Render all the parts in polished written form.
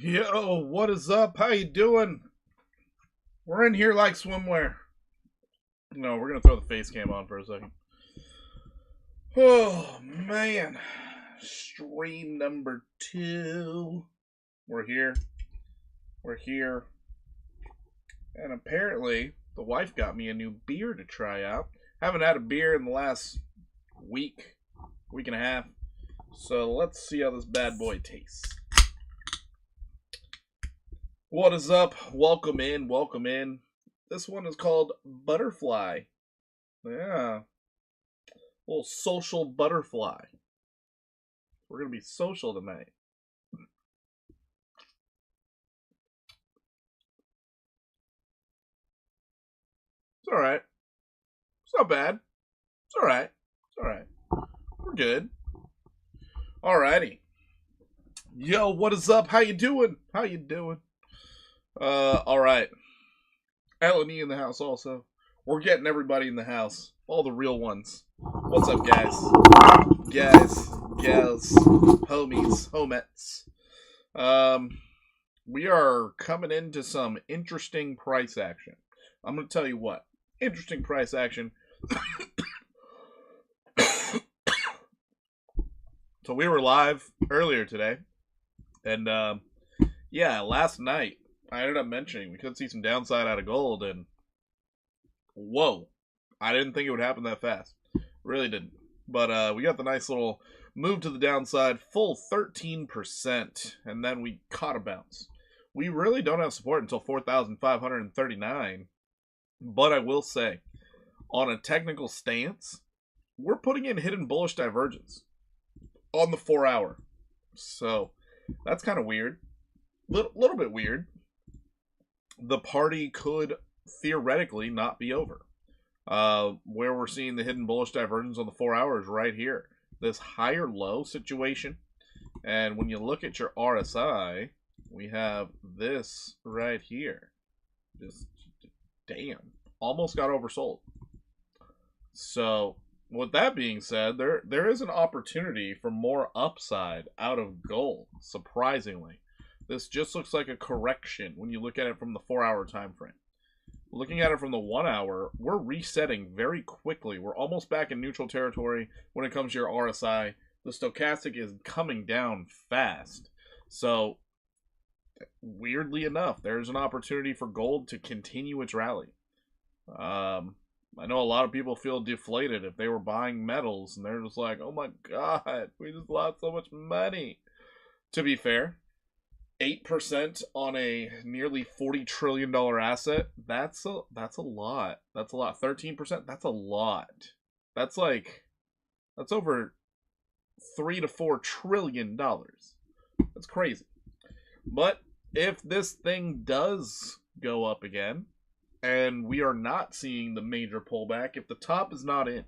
Yo, what is up? How you doing? We're in here like swimwear. No, we're gonna throw the face cam on for a second. Oh man, stream number 2. We're here. We're here. And apparently, the wife got me a new beer to try out. Haven't had a beer in the last week and a half. So let's see how this bad boy tastes. What is up? Welcome in, welcome in. This one is called Butterfly. Yeah. Little social butterfly. We're going to be social tonight. It's alright. It's not bad. It's alright. It's alright. We're good. Alrighty. Yo, what is up? How you doing? How you doing? Alright. Eleni in the house also. We're getting everybody in the house. All the real ones. What's up, guys? Guys, gals, homies, homettes. We are coming into some interesting price action. I'm going to tell you what. Interesting price action. So we were live earlier today. And, yeah, last night, I ended up mentioning we could see some downside out of gold, and whoa, I didn't think it would happen that fast. Really didn't. But we got the nice little move to the downside, full 13%, and then we caught a bounce. We really don't have support until 4,539, but I will say, on a technical stance, we're putting in hidden bullish divergence on the 4-hour. So that's kind of weird. Little bit weird. The party could theoretically not be over. Where we're seeing the hidden bullish divergence on the 4 hours right here. This higher low situation. And when you look at your RSI, we have this right here. Just, damn. Almost got oversold. So, with that being said, there is an opportunity for more upside out of gold, surprisingly. This just looks like a correction when you look at it from the 4-hour time frame. Looking at it from the 1 hour, we're resetting very quickly. We're almost back in neutral territory when it comes to your RSI. The stochastic is coming down fast. So, weirdly enough, there's an opportunity for gold to continue its rally. I know a lot of people feel deflated if they were buying metals, and they're just like, oh my god, we just lost so much money. To be fair, 8% on a nearly $40 trillion asset, that's a lot. That's a lot. 13%, that's a lot. That's over $3 to $4 trillion. That's crazy. But if this thing does go up again, and we are not seeing the major pullback, if the top is not in,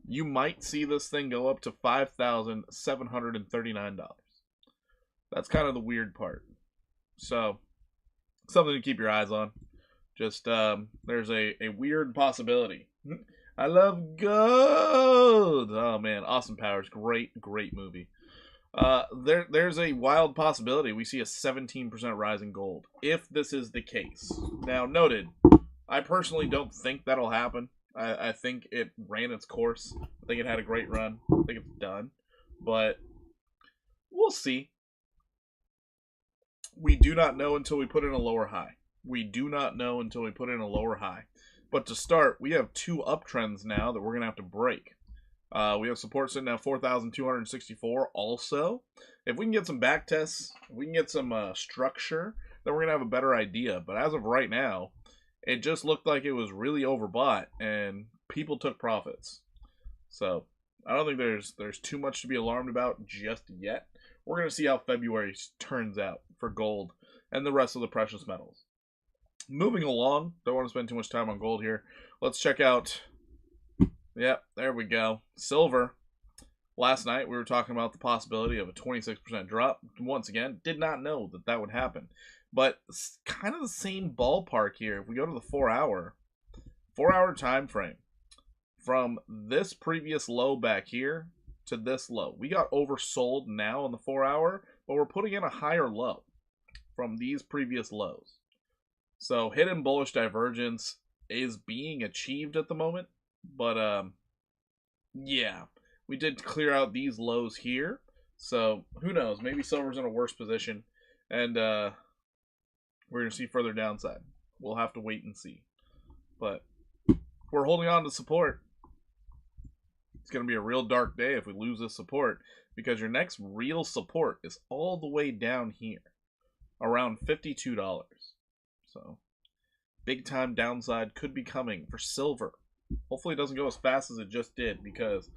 you might see this thing go up to $5,739. That's kind of the weird part. So, something to keep your eyes on. Just, there's a weird possibility. I love gold! Oh, man. Austin Powers. Great movie. There's a wild possibility we see a 17% rise in gold, if this is the case. Now, noted, I personally don't think that'll happen. I think it ran its course. I think it had a great run. I think it's done. But, we'll see. We do not know until we put in a lower high. We do not know until we put in a lower high. But to start, we have 2 uptrends now that we're going to have to break. We have support sitting at 4,264 also. If we can get some back tests, if we can get some structure, then we're going to have a better idea. But as of right now, it just looked like it was really overbought and people took profits. So I don't think there's too much to be alarmed about just yet. We're going to see how February turns out for gold and the rest of the precious metals. Moving along, don't want to spend too much time on gold here. Let's check out, yep, there we go, silver. Last night we were talking about the possibility of a 26% drop. Once again, did not know that that would happen. But it's kind of the same ballpark here. If we go to the 4-hour time frame, from this previous low back here to this low, we got oversold now on the 4-hour, but we're putting in a higher low from these previous lows. So hidden bullish divergence is being achieved at the moment, but yeah, we did clear out these lows here. So who knows? Maybe silver's in a worse position, and we're gonna see further downside. We'll have to wait and see. But we're holding on to support. It's gonna be a real dark day if we lose this support, because your next real support is all the way down here, around $52. So big time downside could be coming for silver. Hopefully it doesn't go as fast as it just did, because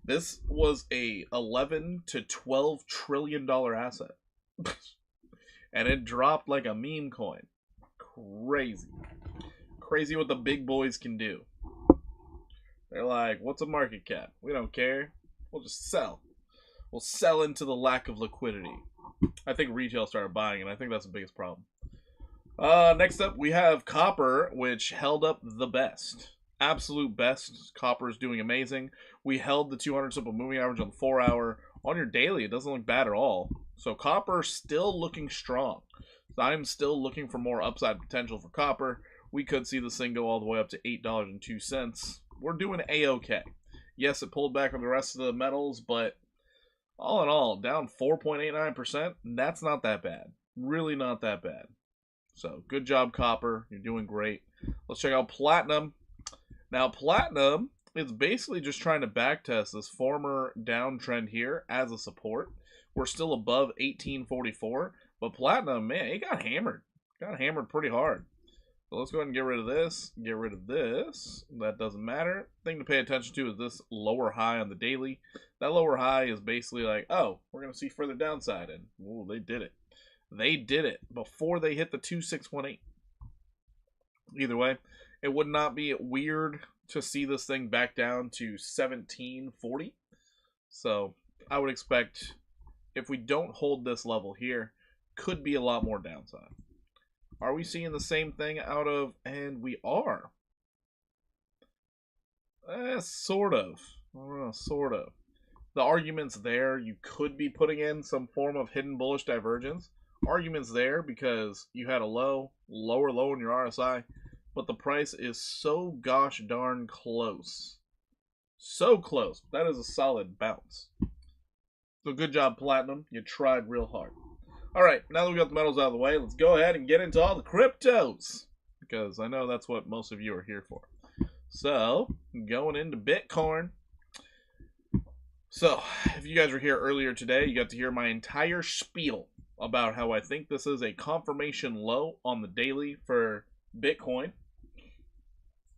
this was a 11 to 12 trillion dollar asset. And it dropped like a meme coin. Crazy. Crazy what the big boys can do. They're like, what's a market cap? We don't care. We'll just sell. We'll sell into the lack of liquidity. I think retail started buying, and I think that's the biggest problem. Next up, we have copper, which held up the best. Absolute best. Copper is doing amazing. We held the 200 simple moving average on the 4-hour. On your daily, it doesn't look bad at all. So copper still looking strong. So I'm still looking for more upside potential for copper. We could see this thing go all the way up to $8.02. We're doing A-OK. Yes, it pulled back on the rest of the metals, but all in all, down 4.89%. That's not that bad. Really not that bad. So good job, copper. You're doing great. Let's check out platinum. Now, platinum is basically just trying to backtest this former downtrend here as a support. We're still above 1844, but platinum, man, it got hammered. Got hammered pretty hard. So let's go ahead and get rid of this. Get rid of this. That doesn't matter. Thing to pay attention to is this lower high on the daily. That lower high is basically like, oh, we're going to see further downside. And, ooh, they did it. They did it before they hit the 2618. Either way, it would not be weird to see this thing back down to 1740. So I would expect, if we don't hold this level here, could be a lot more downside. Are we seeing the same thing out of, and we are. Sort of. Sort of. The argument's there. You could be putting in some form of hidden bullish divergence. Argument's there because you had a lower low in your RSI, but the price is so gosh darn close. So close. That is a solid bounce. So good job, Platinum. You tried real hard. Alright, now that we got the metals out of the way, let's go ahead and get into all the cryptos, because I know that's what most of you are here for. So, going into Bitcoin. So, if you guys were here earlier today, you got to hear my entire spiel about how I think this is a confirmation low on the daily for Bitcoin.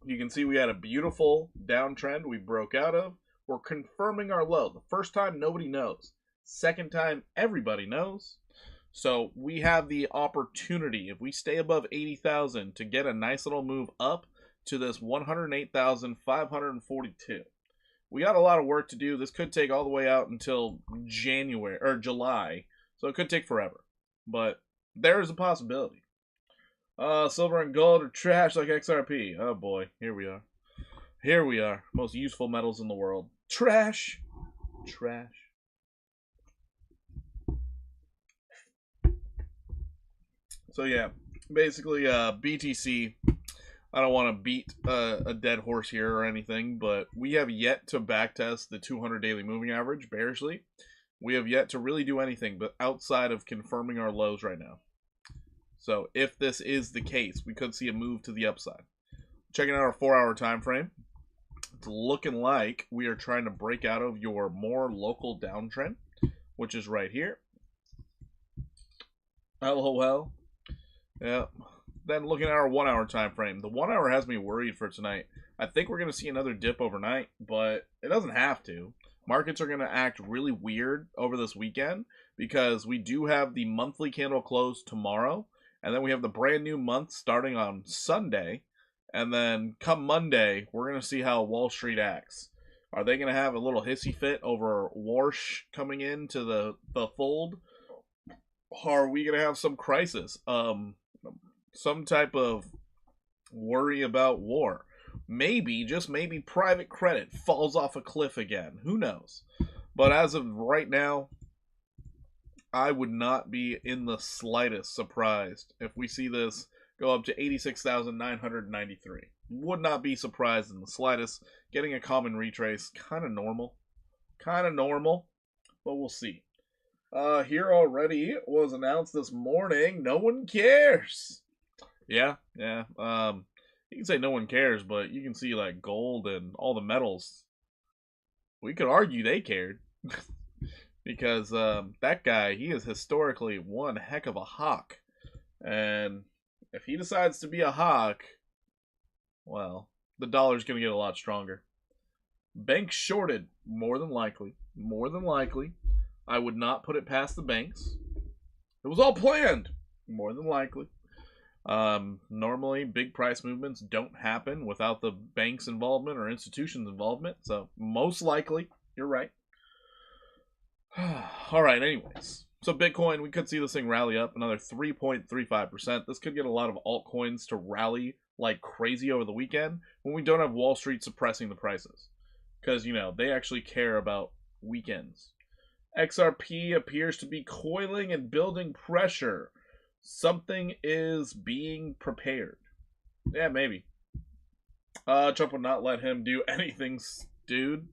You can see we had a beautiful downtrend we broke out of. We're confirming our low. The first time, nobody knows. Second time, everybody knows. So we have the opportunity, if we stay above 80,000, to get a nice little move up to this 108,542. We got a lot of work to do. This could take all the way out until January or July, so it could take forever. But there is a possibility. Silver and gold are trash like XRP. Oh boy, here we are. Here we are. Most useful metals in the world. Trash. Trash. So yeah, basically BTC, I don't want to beat a dead horse here or anything, but we have yet to backtest the 200 daily moving average bearishly. We have yet to really do anything but outside of confirming our lows right now. So if this is the case, we could see a move to the upside. Checking out our 4-hour time frame, it's looking like we are trying to break out of your more local downtrend, which is right here. LOL. Yeah. Then looking at our 1-hour time frame, the 1-hour has me worried for tonight. I think we're going to see another dip overnight, but it doesn't have to. Markets are going to act really weird over this weekend because we do have the monthly candle close tomorrow, and then we have the brand new month starting on Sunday, and then come Monday, we're going to see how Wall Street acts. Are they going to have a little hissy fit over Warsh coming into the fold? Or are we going to have some crisis? Some type of worry about war. Maybe, just maybe, private credit falls off a cliff again. Who knows? But as of right now, I would not be in the slightest surprised if we see this go up to 86,993. Would not be surprised in the slightest. Getting a common retrace, kind of normal. Kind of normal, but we'll see. Here already was announced this morning, no one cares. Yeah. You can say no one cares, but you can see like gold and all the metals. We could argue they cared. Because that guy, he is historically one heck of a hawk. And if he decides to be a hawk, well, the dollar's going to get a lot stronger. Banks shorted, more than likely. More than likely. I would not put it past the banks. It was all planned, more than likely. Normally, big price movements don't happen without the bank's involvement or institution's involvement. So, most likely, you're right. All right, anyways. So Bitcoin, we could see this thing rally up another 3.35%. This could get a lot of altcoins to rally like crazy over the weekend when we don't have Wall Street suppressing the prices. Because, they actually care about weekends. XRP appears to be coiling and building pressure. Something is being prepared. Yeah, maybe. Trump would not let him do anything, dude.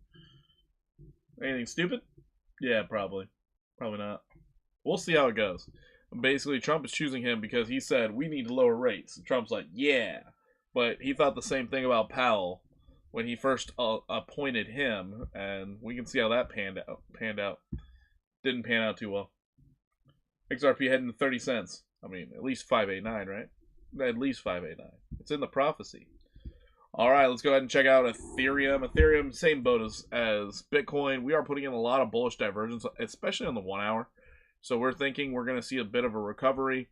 Anything stupid? Yeah, probably. Probably not. We'll see how it goes. Basically, Trump is choosing him because he said, we need to lower rates. And Trump's like, yeah. But he thought the same thing about Powell when he first appointed him. And we can see how that panned out. Didn't pan out too well. XRP heading to 30 cents. I mean, at least 589, right? At least 589. It's in the prophecy. All right, let's go ahead and check out Ethereum. Ethereum, same boat as Bitcoin. We are putting in a lot of bullish divergence, especially on the 1 hour. So we're thinking we're going to see a bit of a recovery.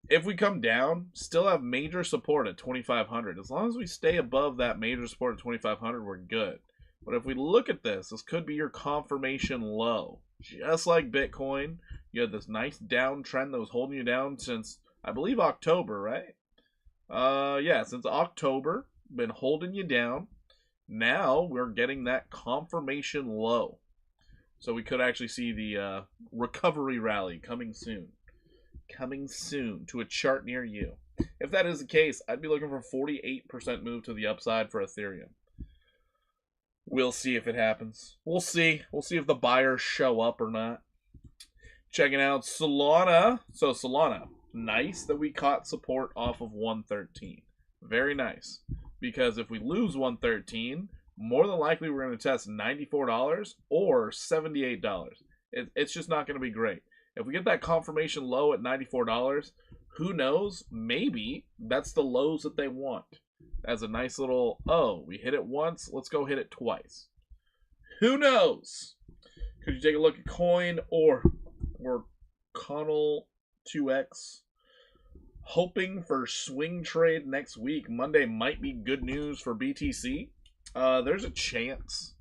If we come down, still have major support at 2,500. As long as we stay above that major support at 2,500, we're good. But if we look at this, this could be your confirmation low. Just like Bitcoin, you had this nice downtrend that was holding you down since, I believe, October, right? Yeah, since October. Been holding you down. Now we're getting that confirmation low. So we could actually see the recovery rally coming soon. Coming soon to a chart near you. If that is the case, I'd be looking for 48% move to the upside for Ethereum. We'll see if it happens. We'll see. We'll see if the buyers show up or not. Checking out Solana. So Solana, nice that we caught support off of 113. Very nice. Because if we lose 113, more than likely we're going to test $94 or $78. It's just not going to be great. If we get that confirmation low at $94, who knows? Maybe that's the lows that they want. As a nice little, oh, we hit it once, let's go hit it twice. Who knows? Could you take a look at Coin or Connell 2X? Hoping for swing trade next week. Monday might be good news for BTC. There's a chance.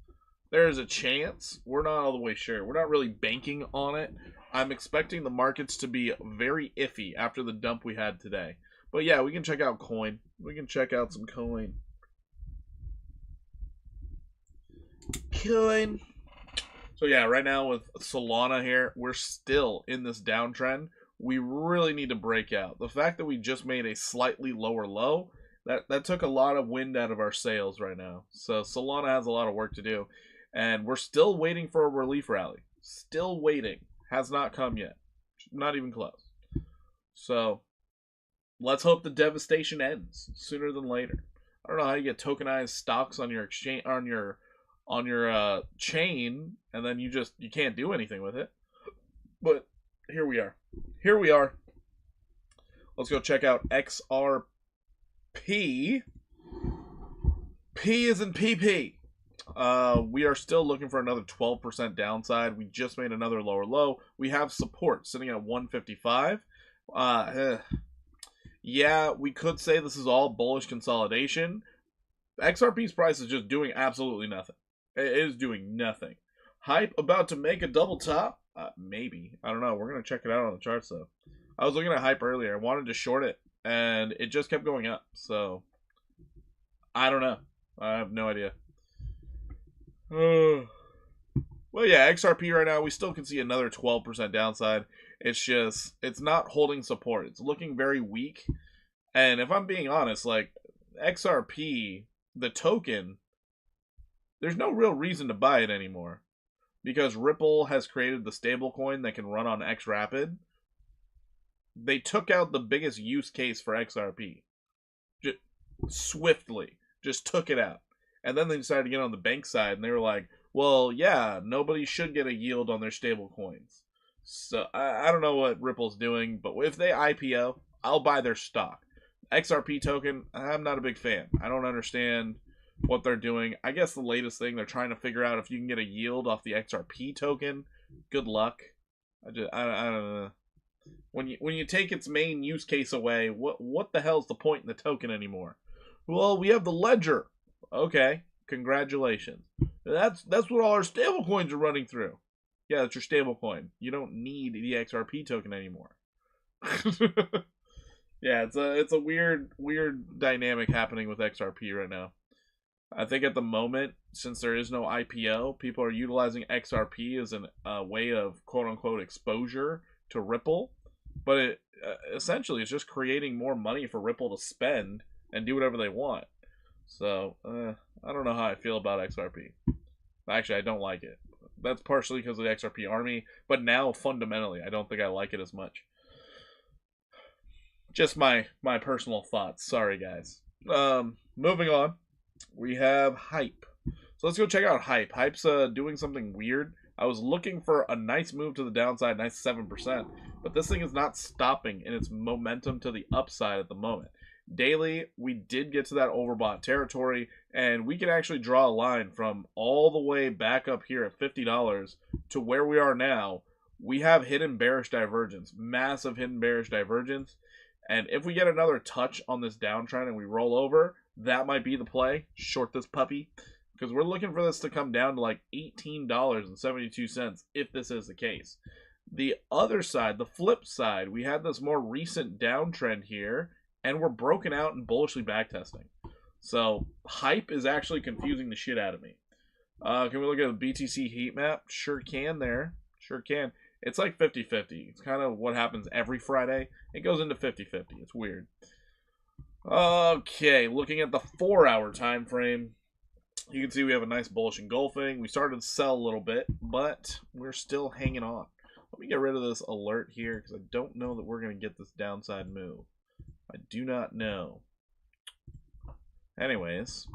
There's a chance. We're not all the way sure. We're not really banking on it. I'm expecting the markets to be very iffy after the dump we had today. But yeah, we can check out Coin. We can check out some Coin. Coin. So yeah, right now with Solana here, we're still in this downtrend. We really need to break out. The fact that we just made a slightly lower low, that took a lot of wind out of our sails right now. So Solana has a lot of work to do. And we're still waiting for a relief rally. Still waiting. Has not come yet. Not even close. So let's hope the devastation ends sooner than later. I don't know how you get tokenized stocks on your exchange, on your chain, and then you can't do anything with it. But here we are. Here we are. Let's go check out XRP. P is in PP. We are still looking for another 12% downside. We just made another lower low. We have support sitting at 155. Yeah, we could say this is all bullish consolidation. XRP's price is just doing absolutely nothing. It is doing nothing. Hype about to make a double top? Maybe. I don't know. We're going to check it out on the charts, though. I was looking at Hype earlier. I wanted to short it, and it just kept going up. So, I don't know. I have no idea. Well, yeah, XRP right now, we still can see another 12% downside. It's just, it's not holding support. It's looking very weak. And if I'm being honest, like, XRP, the token, there's no real reason to buy it anymore. Because Ripple has created the stablecoin that can run on XRapid. They took out the biggest use case for XRP. Just swiftly. Just took it out. And then they decided to get on the bank side, and they were like, well, yeah, nobody should get a yield on their stable coins. So, I don't know what Ripple's doing, but if they IPO, I'll buy their stock. XRP token, I'm not a big fan. I don't understand what they're doing. I guess the latest thing, they're trying to figure out if you can get a yield off the XRP token. Good luck. I don't know. When you take its main use case away, what the hell's the point in the token anymore? Well, we have the ledger. Okay, congratulations. That's what all our stable coins are running through. Yeah, that's your stable coin. You don't need the XRP token anymore. Yeah, it's a weird dynamic happening with XRP right now. I think at the moment, since there is no IPO, people are utilizing XRP as a way of quote-unquote exposure to Ripple. But it essentially is just creating more money for Ripple to spend and do whatever they want. So, I don't know how I feel about XRP. Actually, I don't like it. That's partially because of the XRP army, but now, fundamentally, I don't think I like it as much. Just my personal thoughts. Sorry, guys. Moving on. We have Hype. So let's go check out Hype. Hype's doing something weird. I was looking for a nice move to the downside, nice 7%, but this thing is not stopping in its momentum to the upside at the moment. Daily, we did get to that overbought territory, and we can actually draw a line from all the way back up here at $50 to where we are now. We have hidden bearish divergence, massive hidden bearish divergence, and if we get another touch on this downtrend and we roll over, that might be the play. Short this puppy, because we're looking for this to come down to like $18.72 if this is the case. The other side, the flip side, we had this more recent downtrend here, and we're broken out and bullishly backtesting. So, Hype is actually confusing the shit out of me. Can we look at the BTC heat map? Sure can there. Sure can. It's like 50-50. It's kind of what happens every Friday. It goes into 50-50. It's weird. Okay, looking at the 4-hour time frame, you can see we have a nice bullish engulfing. We started to sell a little bit, but we're still hanging on. Let me get rid of this alert here because I don't know that we're going to get this downside move. I do not know. Anyways,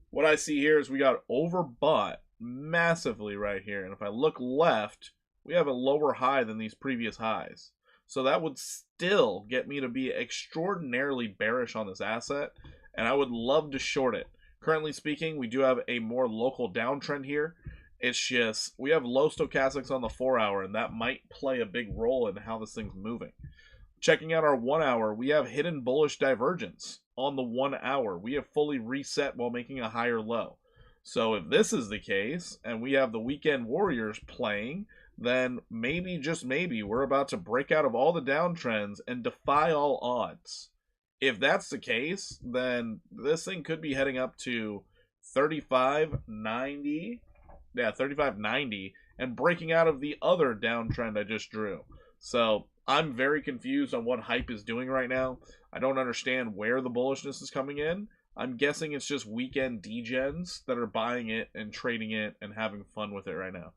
what I see here is we got overbought massively right here. And if I look left, we have a lower high than these previous highs. So that would still get me to be extraordinarily bearish on this asset. And I would love to short it. Currently speaking, we do have a more local downtrend here. It's just, we have low stochastics on the 4-hour, and that might play a big role in how this thing's moving. Checking out our 1-hour, we have hidden bullish divergence on the 1-hour. We have fully reset while making a higher low. So if this is the case, and we have the weekend warriors playing, then maybe, just maybe, we're about to break out of all the downtrends and defy all odds. If that's the case, then this thing could be heading up to 35.90. Yeah, 35.90, and breaking out of the other downtrend I just drew. So I'm very confused on what Hype is doing right now. I don't understand where the bullishness is coming in. I'm guessing it's just weekend degens that are buying it and trading it and having fun with it right now,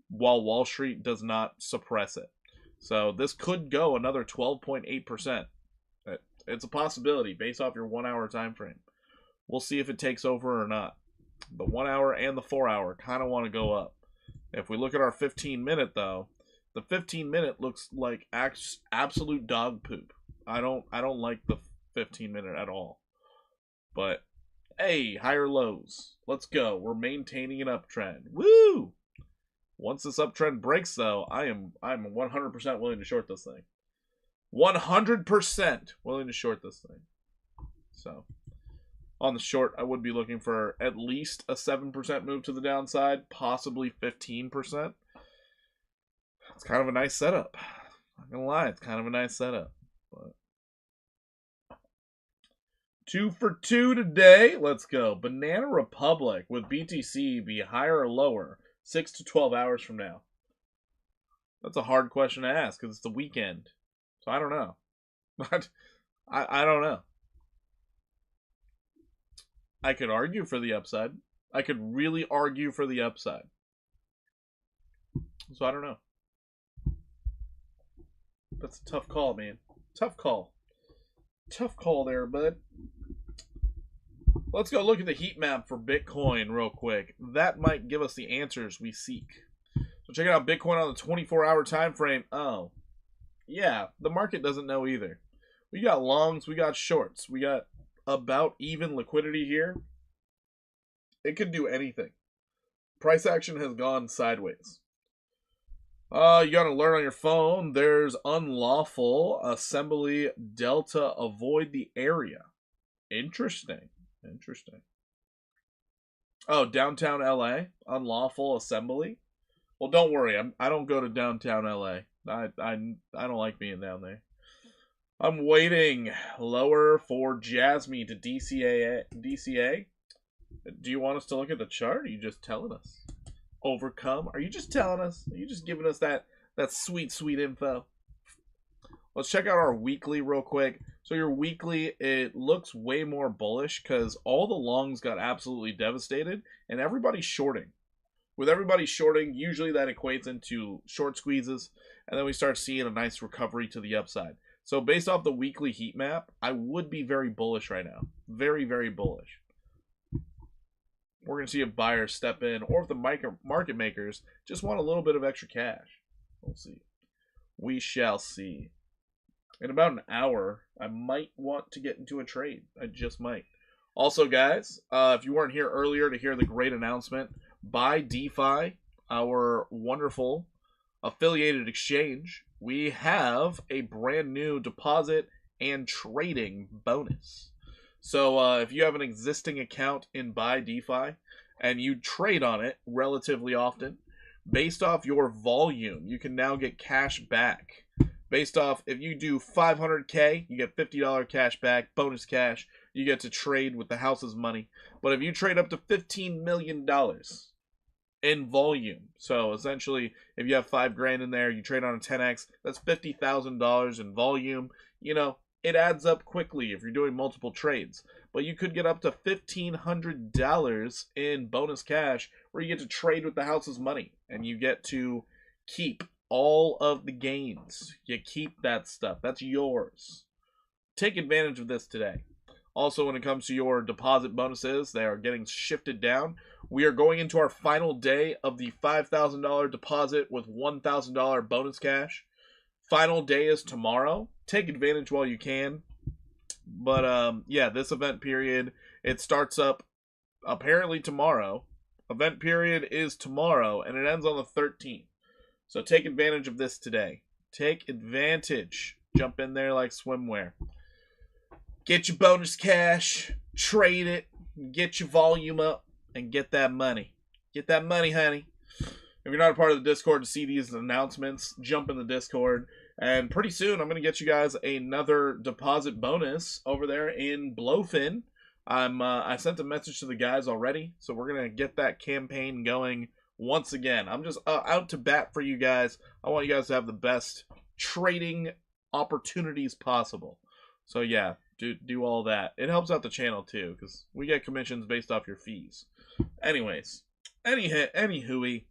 while Wall Street does not suppress it. So this could go another 12.8%. It's a possibility based off your 1-hour time frame. We'll see if it takes over or not. The 1-hour and the 4-hour kind of want to go up. If we look at our 15-minute though, the 15-minute looks like absolute dog poop. I don't like the 15-minute at all. But hey, higher lows. Let's go. We're maintaining an uptrend. Woo! Once this uptrend breaks though, I'm 100% willing to short this thing. 100% willing to short this thing. So, On the short, I would be looking for at least a 7% move to the downside, possibly 15%. It's kind of a nice setup. Not gonna lie, it's kind of a nice setup. But 2 for 2 today. Let's go. Banana Republic with BTC be higher or lower 6 to 12 hours from now? That's a hard question to ask because it's the weekend. So I don't know. But I don't know. I could argue for the upside. I could really argue for the upside. So I don't know. That's a tough call, man. Tough call. Tough call there, bud. Let's go look at the heat map for Bitcoin real quick. That might give us the answers we seek. So check out Bitcoin on the 24-hour time frame. Oh, yeah, the market doesn't know either. We got longs, we got shorts, we got about even liquidity here. It could do anything. Price action has gone sideways. You gotta learn on your phone. There's unlawful assembly delta. Avoid the area. Interesting. Interesting. Oh, downtown LA. Unlawful assembly. Well, don't worry. I don't go to downtown LA. I don't like being down there. I'm waiting lower for Jasmine to DCA. Do you want us to look at the chart? Or are you just telling us? Overcome? Are you just telling us? Are you just giving us that sweet, sweet info? Let's check out our weekly real quick. So your weekly, it looks way more bullish because all the longs got absolutely devastated and everybody's shorting. With everybody shorting, usually that equates into short squeezes, and then we start seeing a nice recovery to the upside. So based off the weekly heat map, I would be very bullish right now. Very, very bullish. We're going to see if buyers step in or if the market makers just want a little bit of extra cash. We'll see. We shall see. In about an hour, I might want to get into a trade. I just might. Also, guys, if you weren't here earlier to hear the great announcement, by DeFi, our wonderful affiliated exchange, we have a brand new deposit and trading bonus. So if you have an existing account in Buy DeFi and you trade on it relatively often, based off your volume, you can now get cash back. Based off, if you do 500K, you get $50 cash back, bonus cash. You get to trade with the house's money. But if you trade up to $15 million in volume, so essentially, if you have $5,000 in there, you trade on a 10x, that's $50,000 in volume. You know, it adds up quickly if you're doing multiple trades. But you could get up to $1,500 in bonus cash where you get to trade with the house's money. And you get to keep all of the gains. You keep that stuff. That's yours. Take advantage of this today. Also, when it comes to your deposit bonuses, they are getting shifted down. We are going into our final day of the $5,000 deposit with $1,000 bonus cash. Final day is tomorrow. Take advantage while you can. But yeah, this event period, it starts up apparently tomorrow. Event period is tomorrow and it ends on the 13th. So take advantage of this today. Take advantage. Jump in there like swimwear. Get your bonus cash, trade it, get your volume up, and get that money. Get that money, honey. If you're not a part of the Discord to see these announcements, jump in the Discord. And pretty soon, I'm going to get you guys another deposit bonus over there in Blowfin. I sent a message to the guys already, so we're going to get that campaign going once again. I'm just out to bat for you guys. I want you guys to have the best trading opportunities possible. So yeah, do all that. It helps out the channel too, because we get commissions based off your fees. Anyways, anywhooey.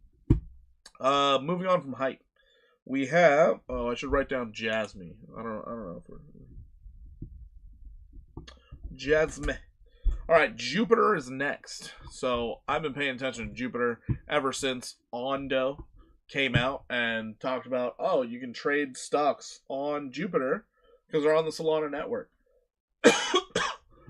Moving on from hype. We have, oh, I should write down Jasmine. I don't know if we're Jasmine. All right, Jupiter is next. So I've been paying attention to Jupiter ever since Ondo came out and talked about, oh, you can trade stocks on Jupiter because they're on the Solana network.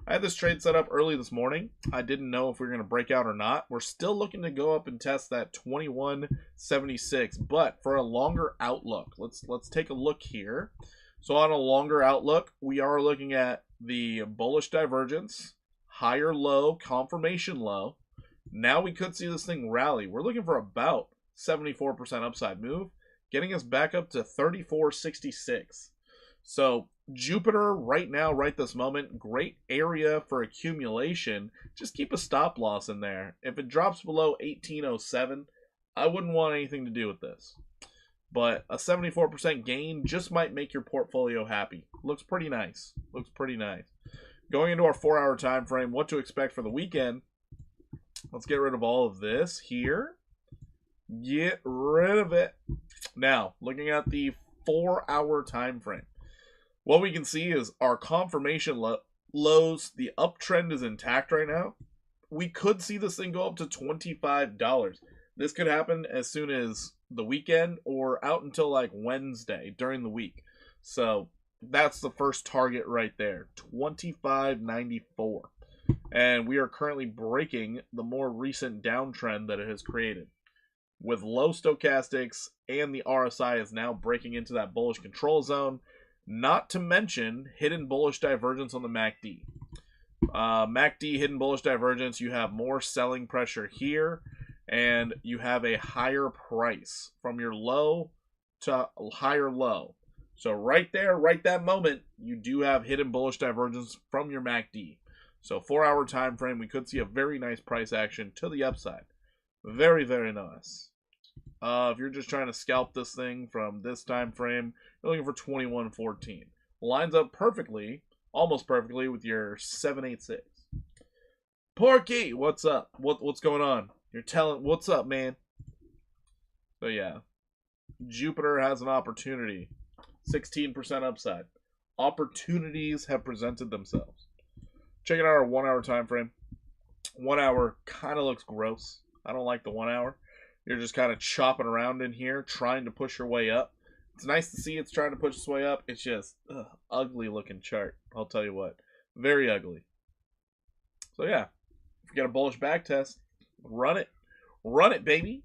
I had this trade set up early this morning. I didn't know if we were going to break out or not. We're still looking to go up and test that 2176, but for a longer outlook, let's take a look here. So on a longer outlook, we are looking at the bullish divergence, higher low, confirmation low. Now we could see this thing rally. We're looking for about 74% upside move, getting us back up to 34.66. So Jupiter right now, right this moment, great area for accumulation. Just keep a stop loss in there. If it drops below 1807, I wouldn't want anything to do with this. But a 74% gain just might make your portfolio happy. Looks pretty nice. Looks pretty nice. Going into our 4-hour time frame, what to expect for the weekend. Let's get rid of all of this here. Get rid of it. Now, looking at the 4-hour time frame. What we can see is our confirmation lows. The uptrend is intact right now. We could see this thing go up to $25. This could happen as soon as the weekend or out until like Wednesday during the week. So that's the first target right there, $25.94. And we are currently breaking the more recent downtrend that it has created. With low stochastics and the RSI is now breaking into that bullish control zone. Not to mention hidden bullish divergence on the MACD. MACD hidden bullish divergence, you have more selling pressure here, and you have a higher price from your low to higher low. So right there, right that moment, you do have hidden bullish divergence from your MACD. So 4-hour time frame, we could see a very nice price action to the upside. Very, very nice. If you're just trying to scalp this thing from this time frame, you're looking for 21.14. Lines up perfectly, almost perfectly, with your 786. Porky, what's up? What's going on? You're telling, what's up, man? So yeah, Jupiter has an opportunity. 16% upside. Opportunities have presented themselves. Check out our 1-hour time frame. 1 hour kind of looks gross. I don't like the 1 hour. You're just kind of chopping around in here, trying to push your way up. It's nice to see it's trying to push its way up. It's just ugly looking chart. I'll tell you what. Very ugly. So yeah, if you get a bullish back test, run it. Run it, baby.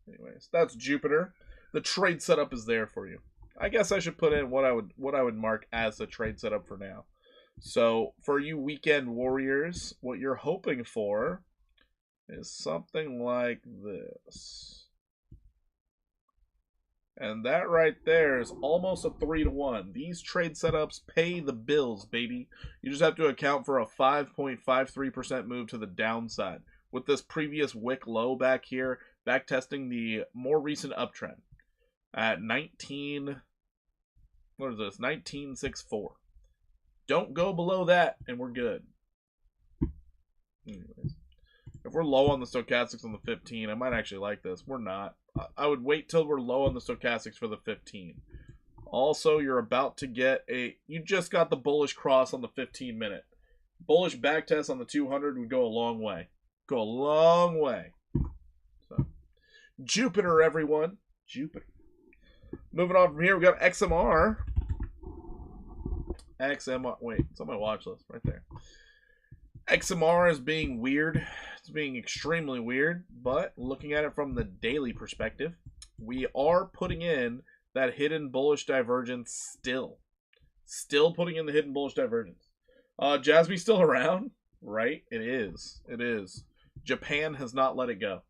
Anyways, that's Jupiter. The trade setup is there for you. I guess I should put in what I would mark as a trade setup for now. So for you weekend warriors, what you're hoping for is something like this. And that right there is almost a 3-to-1. These trade setups pay the bills, baby. You just have to account for a 5.53% move to the downside. With this previous wick low back here, back testing the more recent uptrend at 19.64. Don't go below that, and we're good. Anyways, if we're low on the stochastics on the 15, I might actually like this. We're not. I would wait till we're low on the stochastics for the 15. Also, you're about to get you just got the bullish cross on the 15-minute. Bullish backtest on the 200 would go a long way. Go a long way. So, Jupiter, everyone. Jupiter. Moving on from here, we got XMR. XMR. Wait, it's on my watch list right there. XMR is being weird. It's being extremely weird, but looking at it from the daily perspective, we are putting in that hidden bullish divergence still. Still putting in the hidden bullish divergence. Jasmine still around? Right? It is. It is. Japan has not let it go.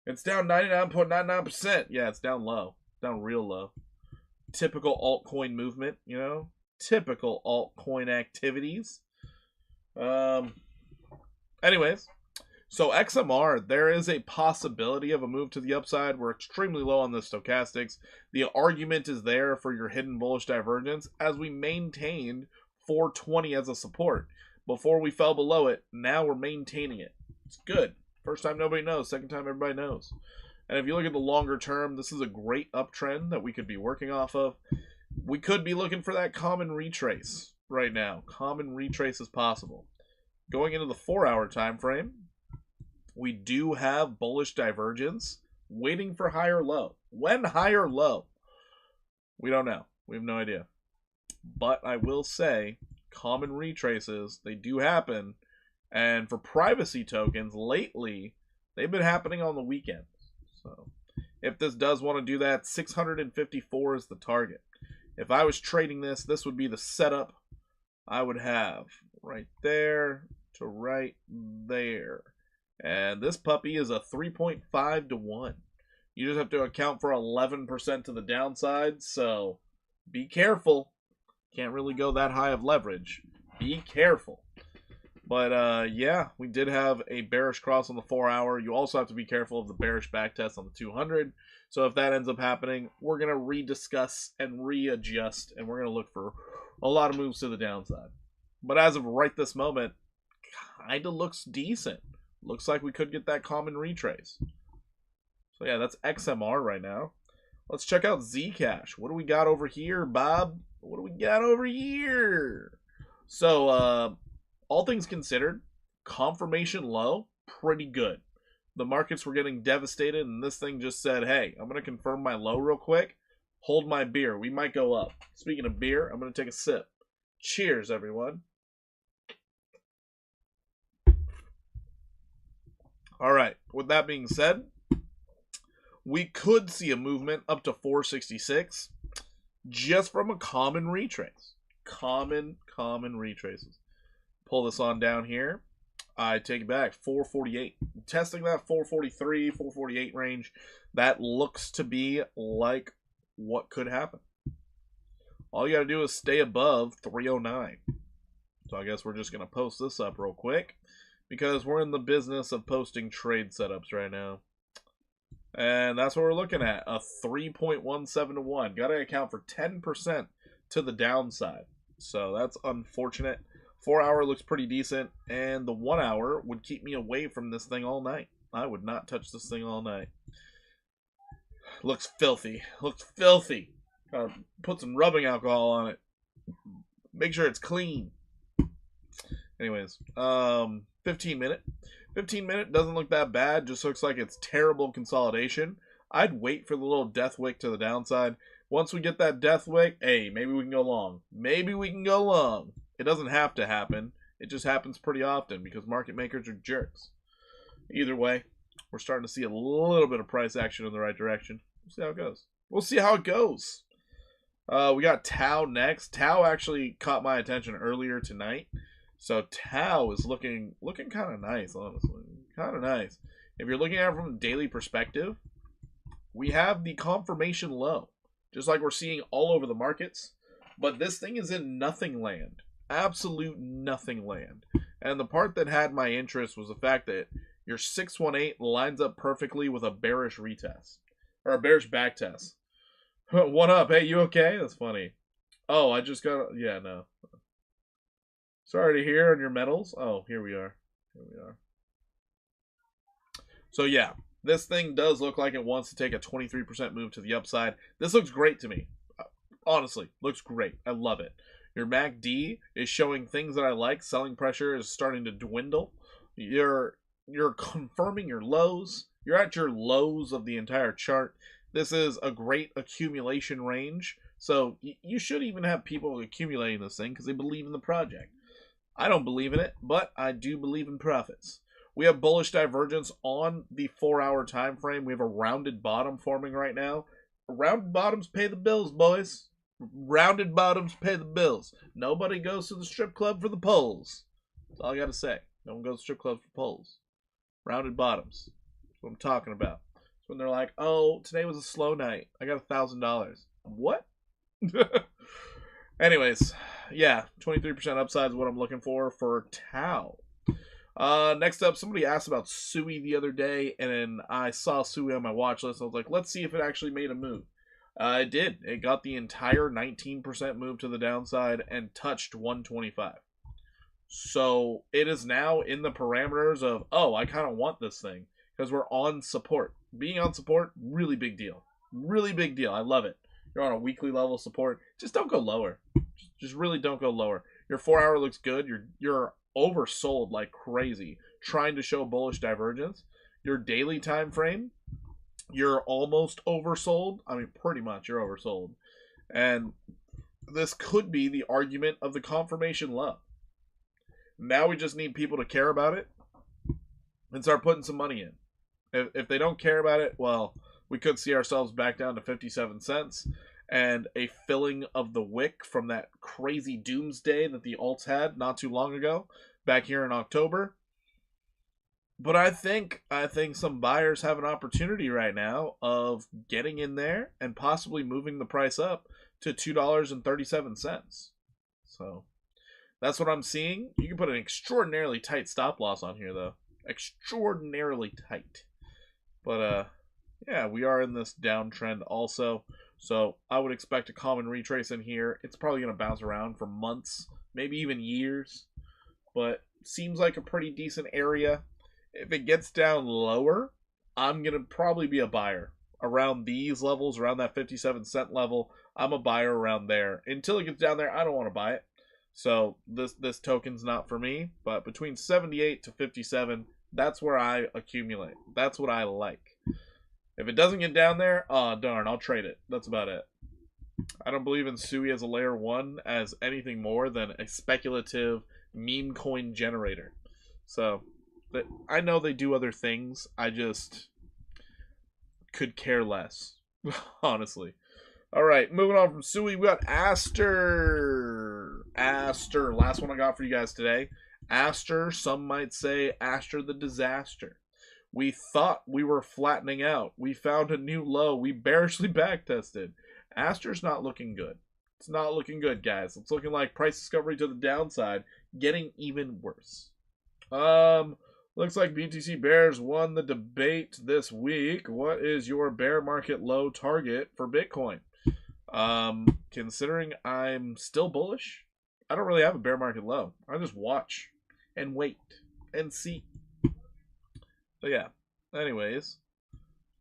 It's down 99.99%. Yeah, it's down low. Down real low. Typical altcoin movement, you know? Typical altcoin activities. Anyways, so XMR, there is a possibility of a move to the upside. We're extremely low on the stochastics. The argument is there for your hidden bullish divergence as we maintained 420 as a support. Before we fell below it, now we're maintaining it. It's good. First time nobody knows, second time everybody knows. And if you look at the longer term, this is a great uptrend that we could be working off of. We could be looking for that common retrace right now. Common retrace is possible. Going into the 4-hour time frame, we do have bullish divergence waiting for higher low. When higher low? We don't know. We have no idea. But I will say, common retraces, they do happen. And for privacy tokens, lately, they've been happening on the weekends. So if this does want to do that, 654 is the target. If I was trading this, this would be the setup I would have right there. to right there. And this puppy is a 3.5 to 1. You just have to account for 11% to the downside, so be careful. Can't really go that high of leverage. Be careful. But yeah, we did have a bearish cross on the 4-hour. You also have to be careful of the bearish backtest on the 200. So if that ends up happening, we're going to rediscuss and readjust, and we're going to look for a lot of moves to the downside. But as of right this moment, kind of looks decent. Looks like we could get that common retrace. So yeah, that's XMR right now. Let's check out Zcash. What do we got over here, Bob? What do we got over here? So, all things considered, confirmation low, pretty good. The markets were getting devastated, and this thing just said, hey, I'm going to confirm my low real quick. Hold my beer. We might go up. Speaking of beer, I'm going to take a sip. Cheers, everyone. All right, with that being said, we could see a movement up to 466 just from a common retrace. Common retraces. Pull this on down here. I take it back, 448. Testing that 443, 448 range, that looks to be like what could happen. All you got to do is stay above 309. So I guess we're just going to post this up real quick because we're in the business of posting trade setups right now. And that's what we're looking at, a 3.17 to 1. Got to account for 10% to the downside. So that's unfortunate. 4-hour looks pretty decent, and the 1-hour would keep me away from this thing all night. I would not touch this thing all night. Looks filthy. Looks filthy. Gotta put some rubbing alcohol on it. Make sure it's clean. Anyways, 15 minute. 15 minute doesn't look that bad. Just looks like it's terrible consolidation. I'd wait for the little death wick to the downside. Once we get that death wick, hey, maybe we can go long. Maybe we can go long. It doesn't have to happen. It just happens pretty often because market makers are jerks. Either way, we're starting to see a little bit of price action in the right direction. We'll see how it goes. We'll see how it goes. We got Tau next. Tau actually caught my attention earlier tonight. So Tau is looking kind of nice, honestly. Kind of nice. If you're looking at it from a daily perspective, we have the confirmation low. Just like we're seeing all over the markets. But this thing is in nothing land. Absolute nothing land. And the part that had my interest was the fact that your 618 lines up perfectly with a bearish retest. Or a bearish back test. What up? Hey, you okay? That's funny. Oh, I just got... Yeah, no. Sorry to hear on your metals. Oh, here we are. Here we are. So, yeah. This thing does look like it wants to take a 23% move to the upside. This looks great to me. Honestly, looks great. I love it. Your MACD is showing things that I like. Selling pressure is starting to dwindle. You're confirming your lows. You're at your lows of the entire chart. This is a great accumulation range. So you should even have people accumulating this thing because they believe in the project. I don't believe in it, but I do believe in profits. We have bullish divergence on the 4-hour time frame. We have a rounded bottom forming right now. Rounded bottoms pay the bills, boys. Rounded bottoms pay the bills. Nobody goes to the strip club for the poles. That's all I got to say. No one goes to strip clubs for poles. Rounded bottoms. That's what I'm talking about. So when they're like, oh, today was a slow night. I got $1,000. What? Anyways, yeah, 23% upside is what I'm looking for Tau. Next up, somebody asked about Sui the other day, and I saw Sui on my watch list. I was like, let's see if it actually made a move. It did. It got the entire 19% move to the downside and touched 125. So it is now in the parameters of, oh, I kind of want this thing because we're on support. Being on support, really big deal. Really big deal. I love it. You're on a weekly level support. Just don't go lower. Just really don't go lower. Your 4-hour looks good. You're oversold like crazy, trying to show bullish divergence. Your daily time frame, you're almost oversold. I mean, pretty much you're oversold. And this could be the argument of the confirmation low. Now we just need people to care about it and start putting some money in. If they don't care about it, well, we could see ourselves back down to 57 cents and a filling of the wick from that crazy doomsday that the alts had not too long ago. back here in October. But I think some buyers have an opportunity right now of getting in there and possibly moving the price up to $2.37. So that's what I'm seeing. You can put an extraordinarily tight stop loss on here, though. Extraordinarily tight. But yeah, we are in this downtrend also. So I would expect a common retrace in here. It's probably going to bounce around for months, maybe even years. But seems like a pretty decent area. If it gets down lower, I'm going to probably be a buyer. Around these levels, around that 57-cent level, I'm a buyer around there. Until it gets down there, I don't want to buy it. So this token's not for me. But between 78 to 57, that's where I accumulate. That's what I like. If it doesn't get down there, oh darn, I'll trade it. That's about it. I don't believe in Sui as a layer 1 as anything more than a speculative meme coin generator. So I know they do other things. I just could care less, honestly. All right, moving on from Sui, we got Aster. Aster, last one I got for you guys today. Aster, some might say Aster the disaster. We thought we were flattening out. We found a new low. We bearishly backtested. Aster's not looking good. It's not looking good, guys. It's looking like price discovery to the downside, getting even worse. Looks like BTC Bears won the debate this week. What is your bear market low target for Bitcoin? Considering I'm still bullish, I don't really have a bear market low. I just watch and wait and see. So yeah, anyways,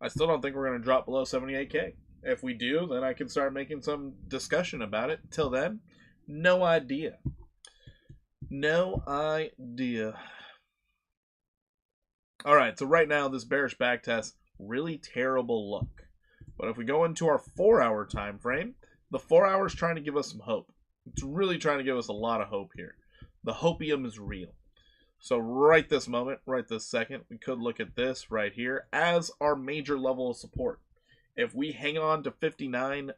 I still don't think we're going to drop below 78K. If we do, then I can start making some discussion about it. Till then, no idea. No idea. All right, so right now, this bearish backtest, really terrible look. But if we go into our 4-hour time frame, the 4 hours trying to give us some hope. It's really trying to give us a lot of hope here. The hopium is real. So right this moment, right this second, we could look at this right here as our major level of support. If we hang on to 59.8,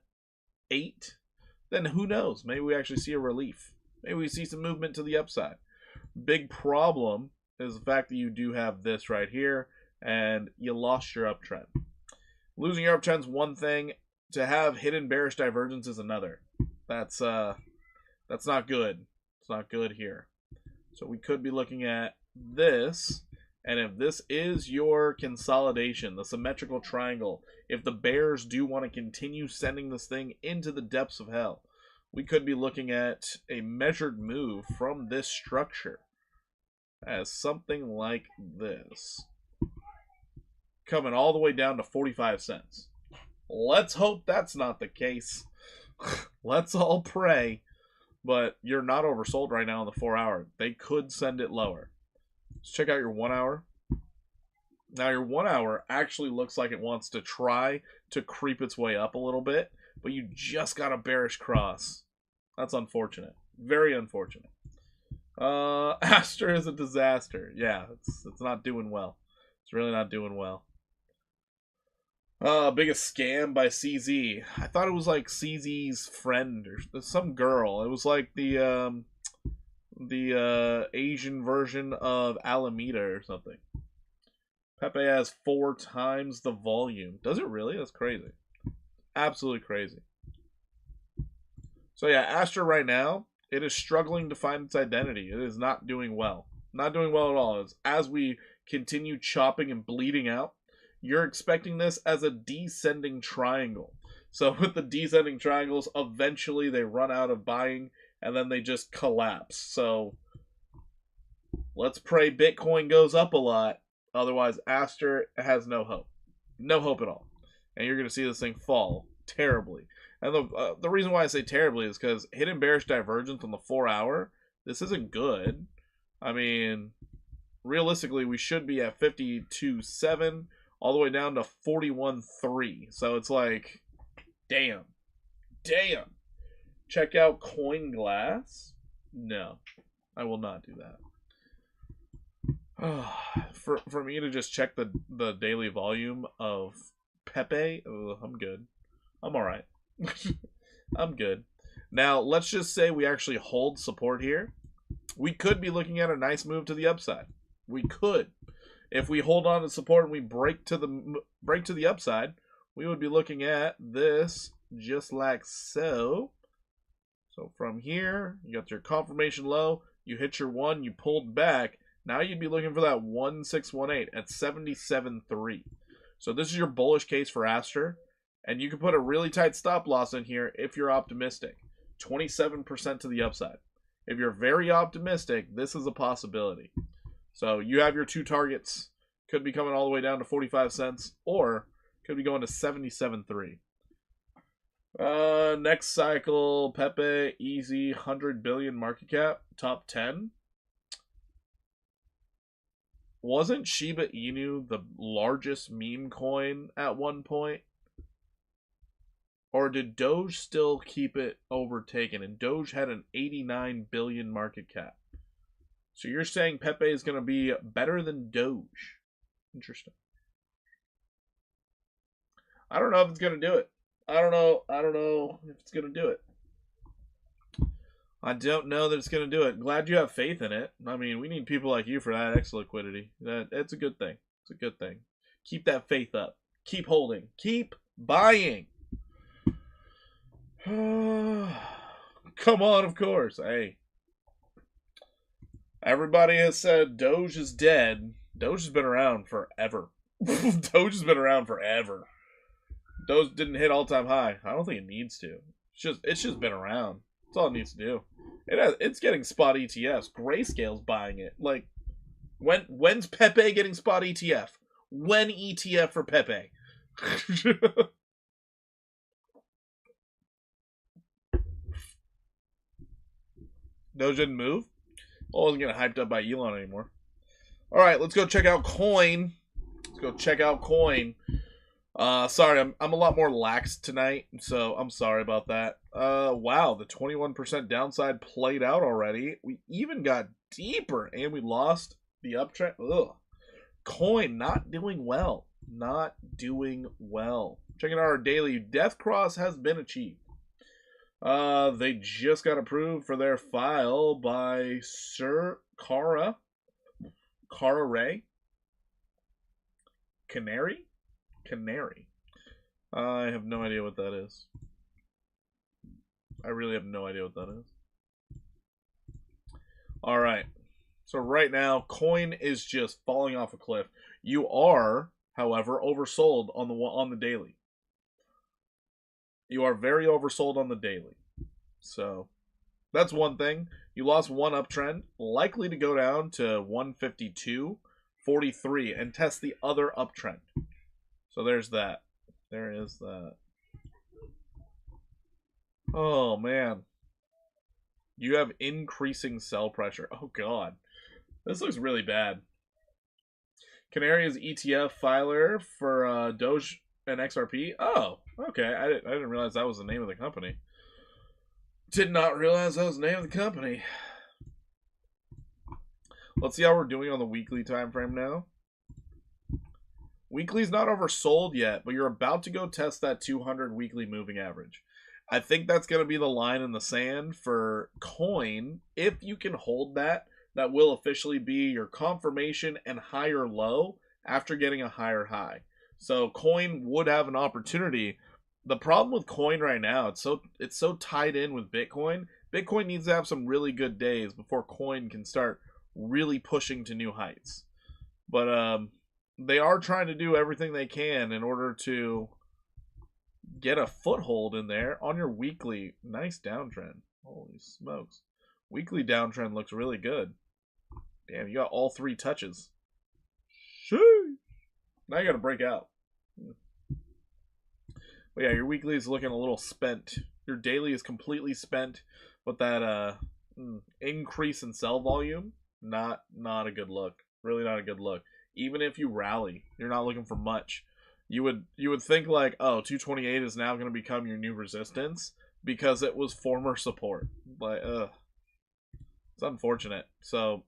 then who knows? Maybe we actually see a relief. Maybe we see some movement to the upside. Big problem is the fact that you do have this right here, and you lost your uptrend. Losing your uptrend's one thing. To have hidden bearish divergence is another. That's not good. It's not good here. So we could be looking at this, and if this is your consolidation, the symmetrical triangle, if the bears do want to continue sending this thing into the depths of hell, we could be looking at a measured move from this structure as something like this, coming all the way down to 45 cents. Let's hope that's not the case. Let's all pray. But you're not oversold right now on the 4-hour. They could send it lower. Let's check out your 1 hour. Now your 1 hour actually looks like it wants to try to creep its way up a little bit, but you just got a bearish cross. That's unfortunate. Very unfortunate. Aster is a disaster. Yeah, it's not doing well. It's really not doing well. Biggest scam by CZ. I thought it was like CZ's friend or some girl. It was like the Asian version of Alameda or something. Pepe has 4 times the volume. Does it really? That's crazy. Absolutely crazy. So yeah, Aster right now, it is struggling to find its identity. It is not doing well. Not doing well at all. As we continue chopping and bleeding out, you're expecting this as a descending triangle. So with the descending triangles, eventually they run out of buying and then they just collapse. So let's pray Bitcoin goes up a lot. Otherwise, Aster has no hope. No hope at all. And you're going to see this thing fall terribly. And the reason why I say terribly is because hidden bearish divergence on the 4-hour, this isn't good. I mean, realistically, we should be at 52.7 all the way down to 41.3. So it's like, damn. Damn. Check out CoinGlass? No, I will not do that. For me to just check the daily volume of Pepe, I'm good. I'm alright. I'm good. Now, let's just say we actually hold support here. we could be looking at a nice move to the upside. We could. If we hold on to support and we break to the upside, we would be looking at this just like so. So from here, you got your confirmation low, you hit your 1, you pulled back. Now you'd be looking for that 1618 at 77.3. So this is your bullish case for Aster, and you can put a really tight stop loss in here if you're optimistic. 27% to the upside. If you're very optimistic, this is a possibility. So you have your 2 targets. Could be coming all the way down to 45 cents, or could be going to 77.3. Next cycle, Pepe, easy, 100 billion market cap, top 10. Wasn't Shiba Inu the largest meme coin at one point? Or did Doge still keep it overtaken? And Doge had an 89 billion market cap. So you're saying Pepe is going to be better than Doge. Interesting. I don't know if it's going to do it. I don't know if it's going to do it. I don't know that it's going to do it. Glad you have faith in it. I mean, we need people like you for that extra liquidity. It's a good thing. It's a good thing. Keep that faith up. Keep holding. Keep buying. Come on, of course. Hey. Everybody has said Doge is dead. Doge has been around forever. Doge has been around forever. Doge didn't hit all-time high. I don't think it needs to. It's just been around. That's all it needs to do. It's getting spot ETFs. Grayscale's buying it. Like, when's Pepe getting spot ETF? When ETF for Pepe? Doge didn't move? I wasn't getting hyped up by Elon anymore. All right, let's go check out Coin. Sorry, I'm a lot more lax tonight, so I'm sorry about that. Wow, the 21% downside played out already. We even got deeper, and we lost the uptrend. Ugh. Coin not doing well. Checking out our daily. Death Cross has been achieved. They just got approved for their file by Sir Cara Ray. Canary. I have no idea what that is. I really have no idea what that is. All right. So right now, Coin is just falling off a cliff. You are, however, oversold on the daily. You are very oversold on the daily. So that's one thing. You lost one uptrend, likely to go down to 152.43 and test the other uptrend. So there's that. There is that. Oh, man. You have increasing sell pressure. Oh, God. This looks really bad. Canary is ETF filer for Doge and XRP. Oh, okay. I didn't realize that was the name of the company. Did not realize that was the name of the company. Let's see how we're doing on the weekly time frame now. Weekly's not oversold yet, but you're about to go test that 200 weekly moving average. I think that's going to be the line in the sand for Coin. If you can hold that, that will officially be your confirmation and higher low after getting a higher high. So Coin would have an opportunity. The problem with Coin right now, it's so tied in with Bitcoin. Bitcoin needs to have some really good days before Coin can start really pushing to new heights. But they are trying to do everything they can in order to get a foothold in there on your weekly. Nice downtrend. Holy smokes. Weekly downtrend looks really good. Damn, you got all 3 touches. Sheesh. Now you got to break out. But yeah, your weekly is looking a little spent. Your daily is completely spent. But that increase in sell volume, not a good look. Really not a good look. Even if you rally, you're not looking for much. You would think like, oh, 228 is now going to become your new resistance because it was former support. But it's unfortunate. So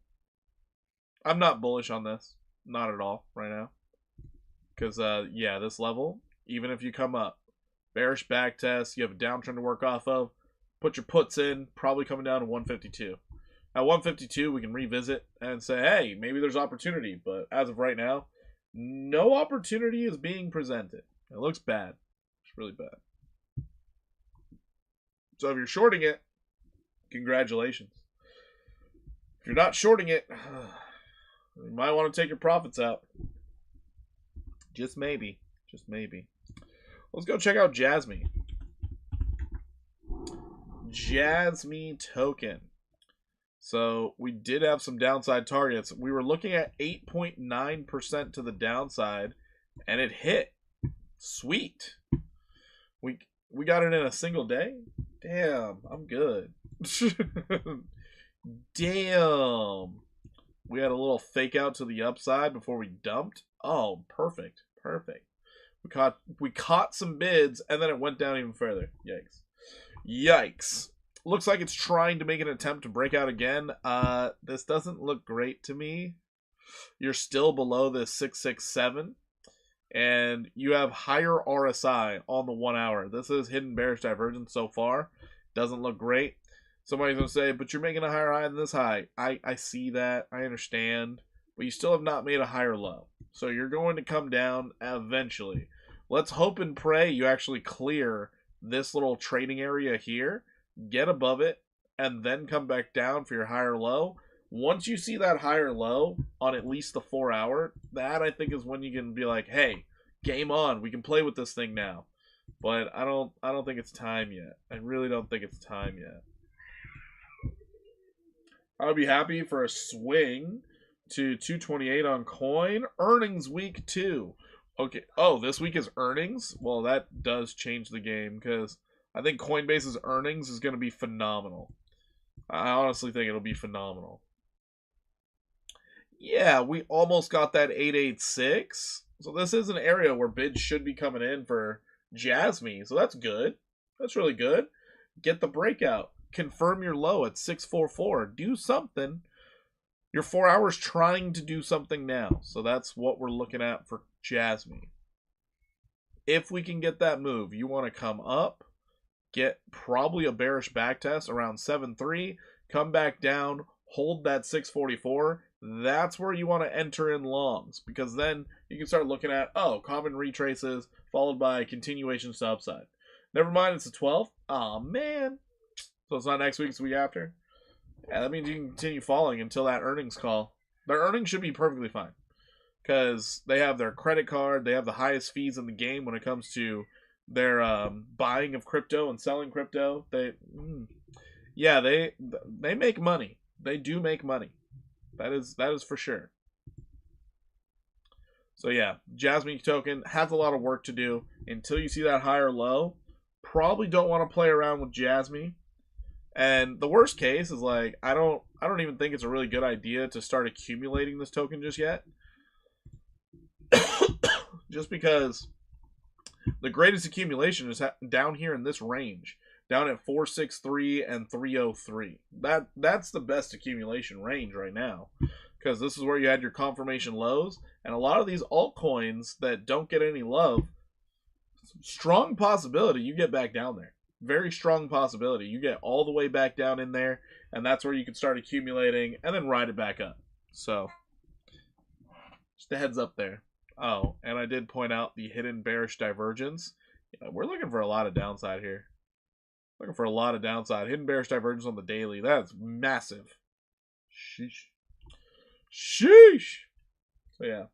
I'm not bullish on this, not at all right now. Because yeah, this level, even if you come up, bearish back test, you have a downtrend to work off of. Put your puts in, probably coming down to 152. At 152, we can revisit and say, hey, maybe there's opportunity. But as of right now, no opportunity is being presented. It looks bad. It's really bad. So if you're shorting it, congratulations. If you're not shorting it, you might want to take your profits out. Just maybe. Just maybe. Let's go check out Jasmy. Jasmy token. So we did have some downside targets. We were looking at 8.9% to the downside, and it hit. Sweet. We got it in a single day? Damn, I'm good. Damn. We had a little fake out to the upside before we dumped. Oh, perfect. Perfect. We caught some bids, and then it went down even further. Yikes. Yikes. Looks like it's trying to make an attempt to break out again. This doesn't look great to me. You're still below this 667. And you have higher RSI on the 1 hour. This is hidden bearish divergence so far. Doesn't look great. Somebody's going to say, but you're making a higher high than this high. I see that. I understand. But you still have not made a higher low. So you're going to come down eventually. Let's hope and pray you actually clear this little trading area here. Get above it. And then come back down for your higher low. Once you see that higher low on at least the 4 hour, that I think is when you can be like, hey, game on. We can play with this thing now. But I don't think it's time yet. I really don't think it's time yet. I would be happy for a swing to 228 on coin. Earnings week 2. Okay. Oh, this week is earnings? Well, that does change the game because I think Coinbase's earnings is going to be phenomenal. I honestly think it'll be phenomenal. Yeah, we almost got that 886. So this is an area where bids should be coming in for Jasmy. So that's good. That's really good. Get the breakout. Confirm your low at 644. Do something. Your 4 hours trying to do something now. So that's what we're looking at for Jasmy. If we can get that move, you want to come up, get probably a bearish backtest around 7.3, come back down, hold that 644. That's where you want to enter in longs, because then you can start looking at, oh, common retraces followed by continuations to upside. Never mind, it's the 12th. Oh man. So it's not next week, it's the week after. Yeah, that means you can continue falling until that earnings call. Their earnings should be perfectly fine, because they have their credit card, they have the highest fees in the game when it comes to their buying of crypto and selling crypto. They make money. They do make money. That is for sure. So yeah, Jasmy token has a lot of work to do until you see that higher low. Probably don't want to play around with Jasmy. And the worst case is like I don't even think it's a really good idea to start accumulating this token just yet. Just because the greatest accumulation is down here in this range, down at 463 and 303. That's the best accumulation range right now, because this is where you had your confirmation lows, and a lot of these altcoins that don't get any love, strong possibility you get back down there. Very strong possibility you get all the way back down in there, and that's where you can start accumulating and then ride it back up. So just a heads up there. Oh, and I did point out the hidden bearish divergence. Yeah, we're looking for a lot of downside here. Looking for a lot of downside. Hidden bearish divergence on the daily. That's massive. Sheesh. Sheesh. So yeah.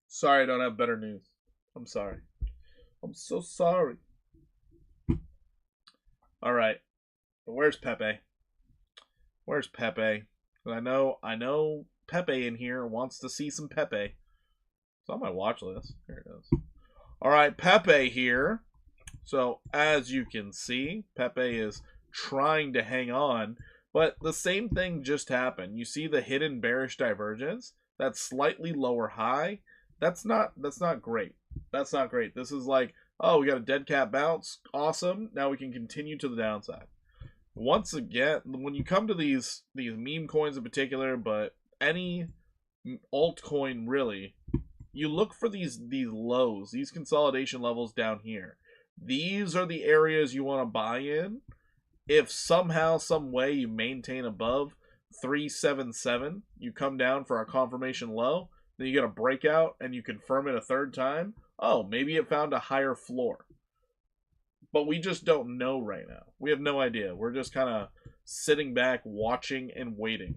Sorry I don't have better news. I'm sorry. I'm so sorry. Alright. But where's Pepe? Where's Pepe? I know Pepe in here wants to see some Pepe. It's on my watch list. Here it is. Alright, Pepe here. So, as you can see, Pepe is trying to hang on, but the same thing just happened. You see the hidden bearish divergence? That slightly lower high? That's not great. That's not great. This is like, oh, we got a dead cat bounce. Awesome. Now we can continue to the downside. Once again, when you come to these meme coins in particular, but any altcoin really, you look for these lows, these consolidation levels down here. These are the areas you want to buy in, If somehow, some way you maintain above 377, you come down for a confirmation low, then you get a breakout and you confirm it a third time. Oh, maybe it found a higher floor. But we just don't know right now. We have no idea. We're just kind of sitting back, watching, and waiting.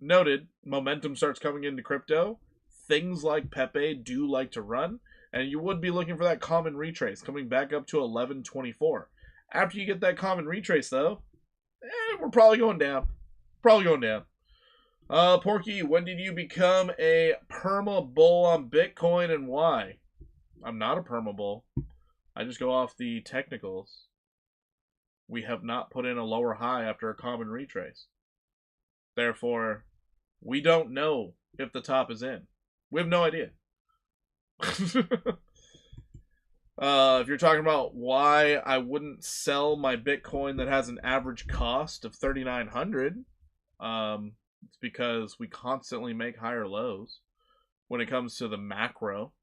Noted, momentum starts coming into crypto. Things like Pepe do like to run, and you would be looking for that common retrace coming back up to 1124. After you get that common retrace, though, we're probably going down. Probably going down. Porky, when did you become a perma bull on Bitcoin and why? I'm not a perma bull. I just go off the technicals. We have not put in a lower high after a common retrace. Therefore, we don't know if the top is in. We have no idea. If you're talking about why I wouldn't sell my Bitcoin that has an average cost of 3,900, it's because we constantly make higher lows when it comes to the macro.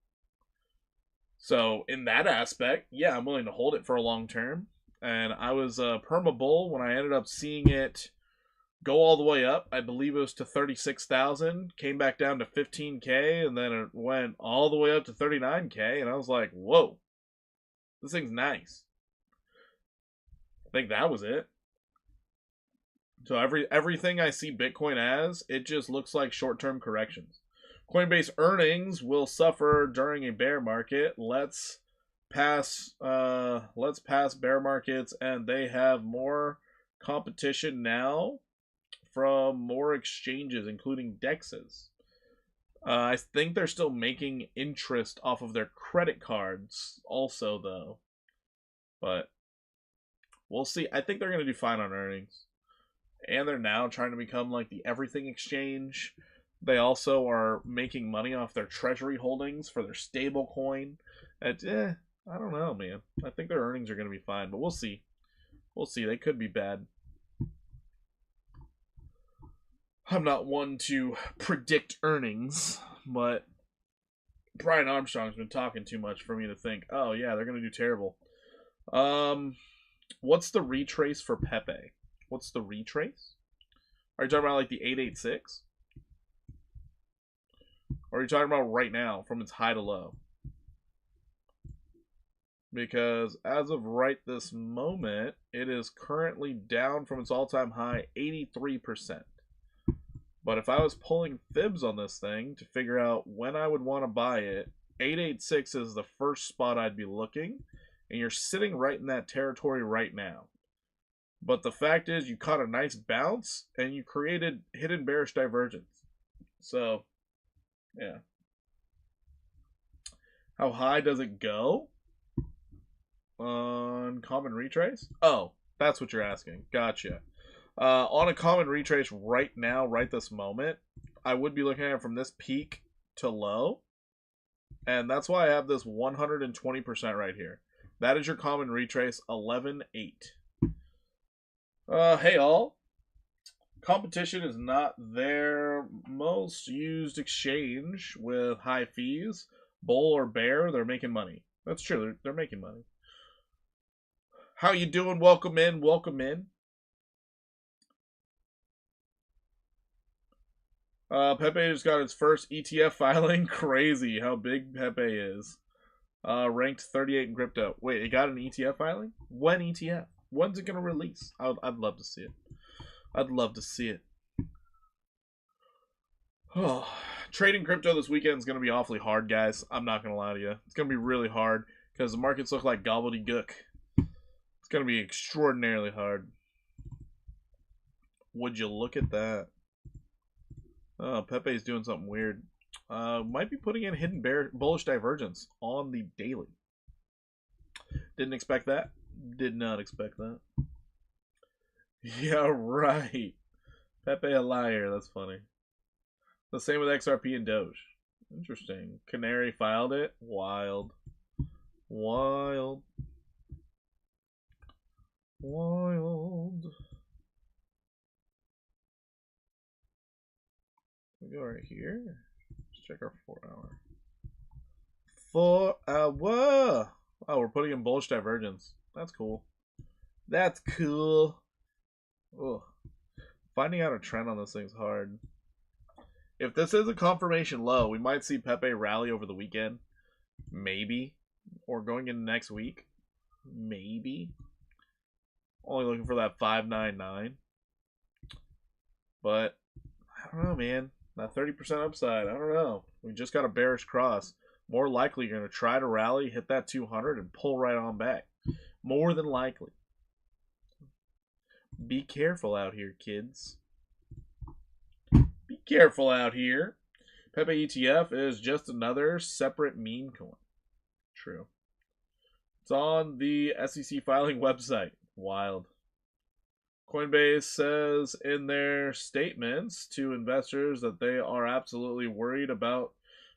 So in that aspect, yeah, I'm willing to hold it for a long term. And I was a perma bull when I ended up seeing it go all the way up. I believe it was to 36,000, came back down to 15K, and then it went all the way up to 39K, and I was like, whoa, this thing's nice. I think that was it. So everything I see Bitcoin as, it just looks like short-term corrections. Coinbase earnings will suffer during a bear market. Let's pass bear markets, and they have more competition now from more exchanges, including DEXs. I think they're still making interest off of their credit cards also, though. But we'll see. I think they're going to do fine on earnings. And they're now trying to become like the everything exchange. They also are making money off their treasury holdings for their stable coin. I don't know, man. I think their earnings are going to be fine, but we'll see. We'll see. They could be bad. I'm not one to predict earnings, but Brian Armstrong's been talking too much for me to think, oh yeah, they're going to do terrible. What's the retrace for Pepe? What's the retrace? Are you talking about like the 886? Or are you talking about right now from its high to low? Because as of right this moment, it is currently down from its all-time high 83%. But if I was pulling fibs on this thing to figure out when I would want to buy it, 886 is the first spot I'd be looking, and you're sitting right in that territory right now. But the fact is, you caught a nice bounce, and you created hidden bearish divergence. So, yeah. How high does it go on common retrace? Oh, that's what you're asking. Gotcha. On a common retrace right now, right this moment, I would be looking at it from this peak to low. And that's why I have this 120% right here. That is your common retrace, 11.8. Hey all. Competition is not their most used exchange with high fees. Bull or bear, they're making money. That's true. They're making money. How you doing? Welcome in. Welcome in. Pepe just got its first ETF filing. Crazy how big Pepe is. Ranked 38 in crypto. Wait, it got an ETF filing? When ETF? When's it going to release? I'd love to see it. I'd love to see it. Oh, trading crypto this weekend is going to be awfully hard, guys. I'm not going to lie to you. It's going to be really hard because the markets look like gobbledygook. It's going to be extraordinarily hard. Would you look at that? Oh, Pepe's doing something weird. Might be putting in hidden bullish divergence on the daily. Didn't expect that. Did not expect that. Yeah, right. Pepe a liar. That's funny. The same with XRP and Doge. Interesting. Canary filed it. Wild. Wild. Wild. We go right here. Let's check our 4 hour. 4 hour. Oh, we're putting in bullish divergence. That's cool. That's cool. Ugh. Finding out a trend on this thing's hard. If this is a confirmation low, we might see Pepe rally over the weekend. Maybe. Or going into next week. Maybe. Only looking for that 599. But, I don't know, man. That 30% upside, I don't know. We just got a bearish cross. More likely, you're going to try to rally, hit that 200, and pull right on back. More than likely. Be careful out here, kids. Be careful out here. Pepe ETF is just another separate meme coin. True. It's on the SEC filing website. Wild. Coinbase says in their statements to investors that they are absolutely worried about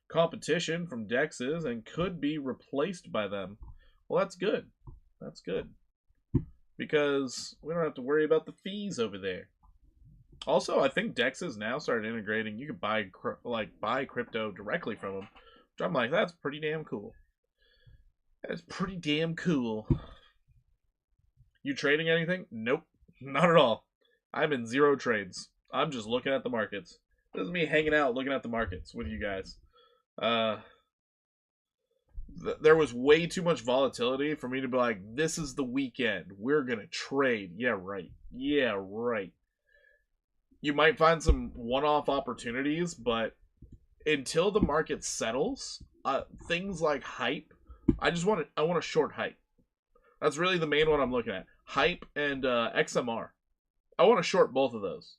competition from DEXs and could be replaced by them. Well, that's good. That's good. Because we don't have to worry about the fees over there. Also, I think DEXs now started integrating. You could buy crypto directly from them. Which I'm like, that's pretty damn cool. That's pretty damn cool. You trading anything? Nope. Not at all. I'm in zero trades. I'm just looking at the markets. This is me hanging out looking at the markets with you guys. There was way too much volatility for me to be like, this is the weekend. We're going to trade. Yeah, right. Yeah, right. You might find some one-off opportunities, but until the market settles, things like hype, I want to short hype. That's really the main one I'm looking at. Hype and XMR. I want to short both of those.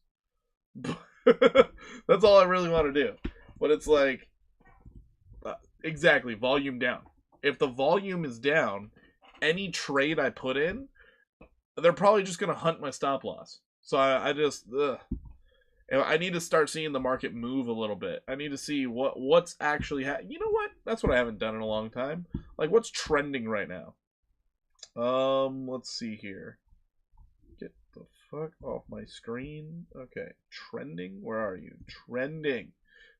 That's all I really want to do. But it's like, exactly, volume down. If the volume is down, any trade I put in, they're probably just going to hunt my stop loss. So I just, I need to start seeing the market move a little bit. I need to see what's actually you know what? That's what I haven't done in a long time. Like, what's trending right now? Let's see here. Get the fuck off my screen. Okay, trending. Where are you? Trending.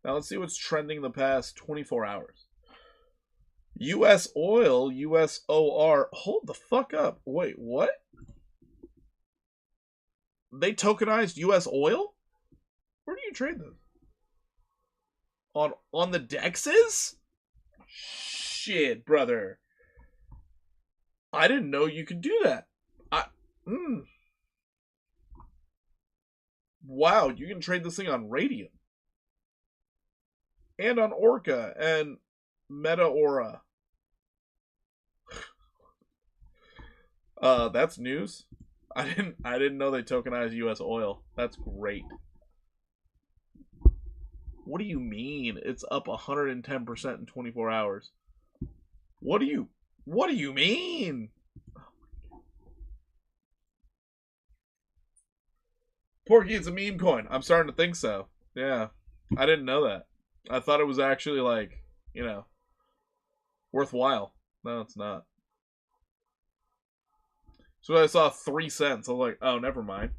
Now let's see what's trending the past 24 hours. U.S. oil, USOR. Hold the fuck up. Wait, what? They tokenized U.S. oil? Where do you trade those? On the DEXs? Shit, brother. I didn't know you could do that. Wow, you can trade this thing on Radium. And on Orca and Metaora. That's news. I didn't know they tokenized US oil. That's great. What do you mean it's up 110% in 24 hours? What do you mean? Porky, it's a meme coin. I'm starting to think so. Yeah. I didn't know that. I thought it was actually like, worthwhile. No, it's not. So I saw 3 cents. I was like, oh, never mind.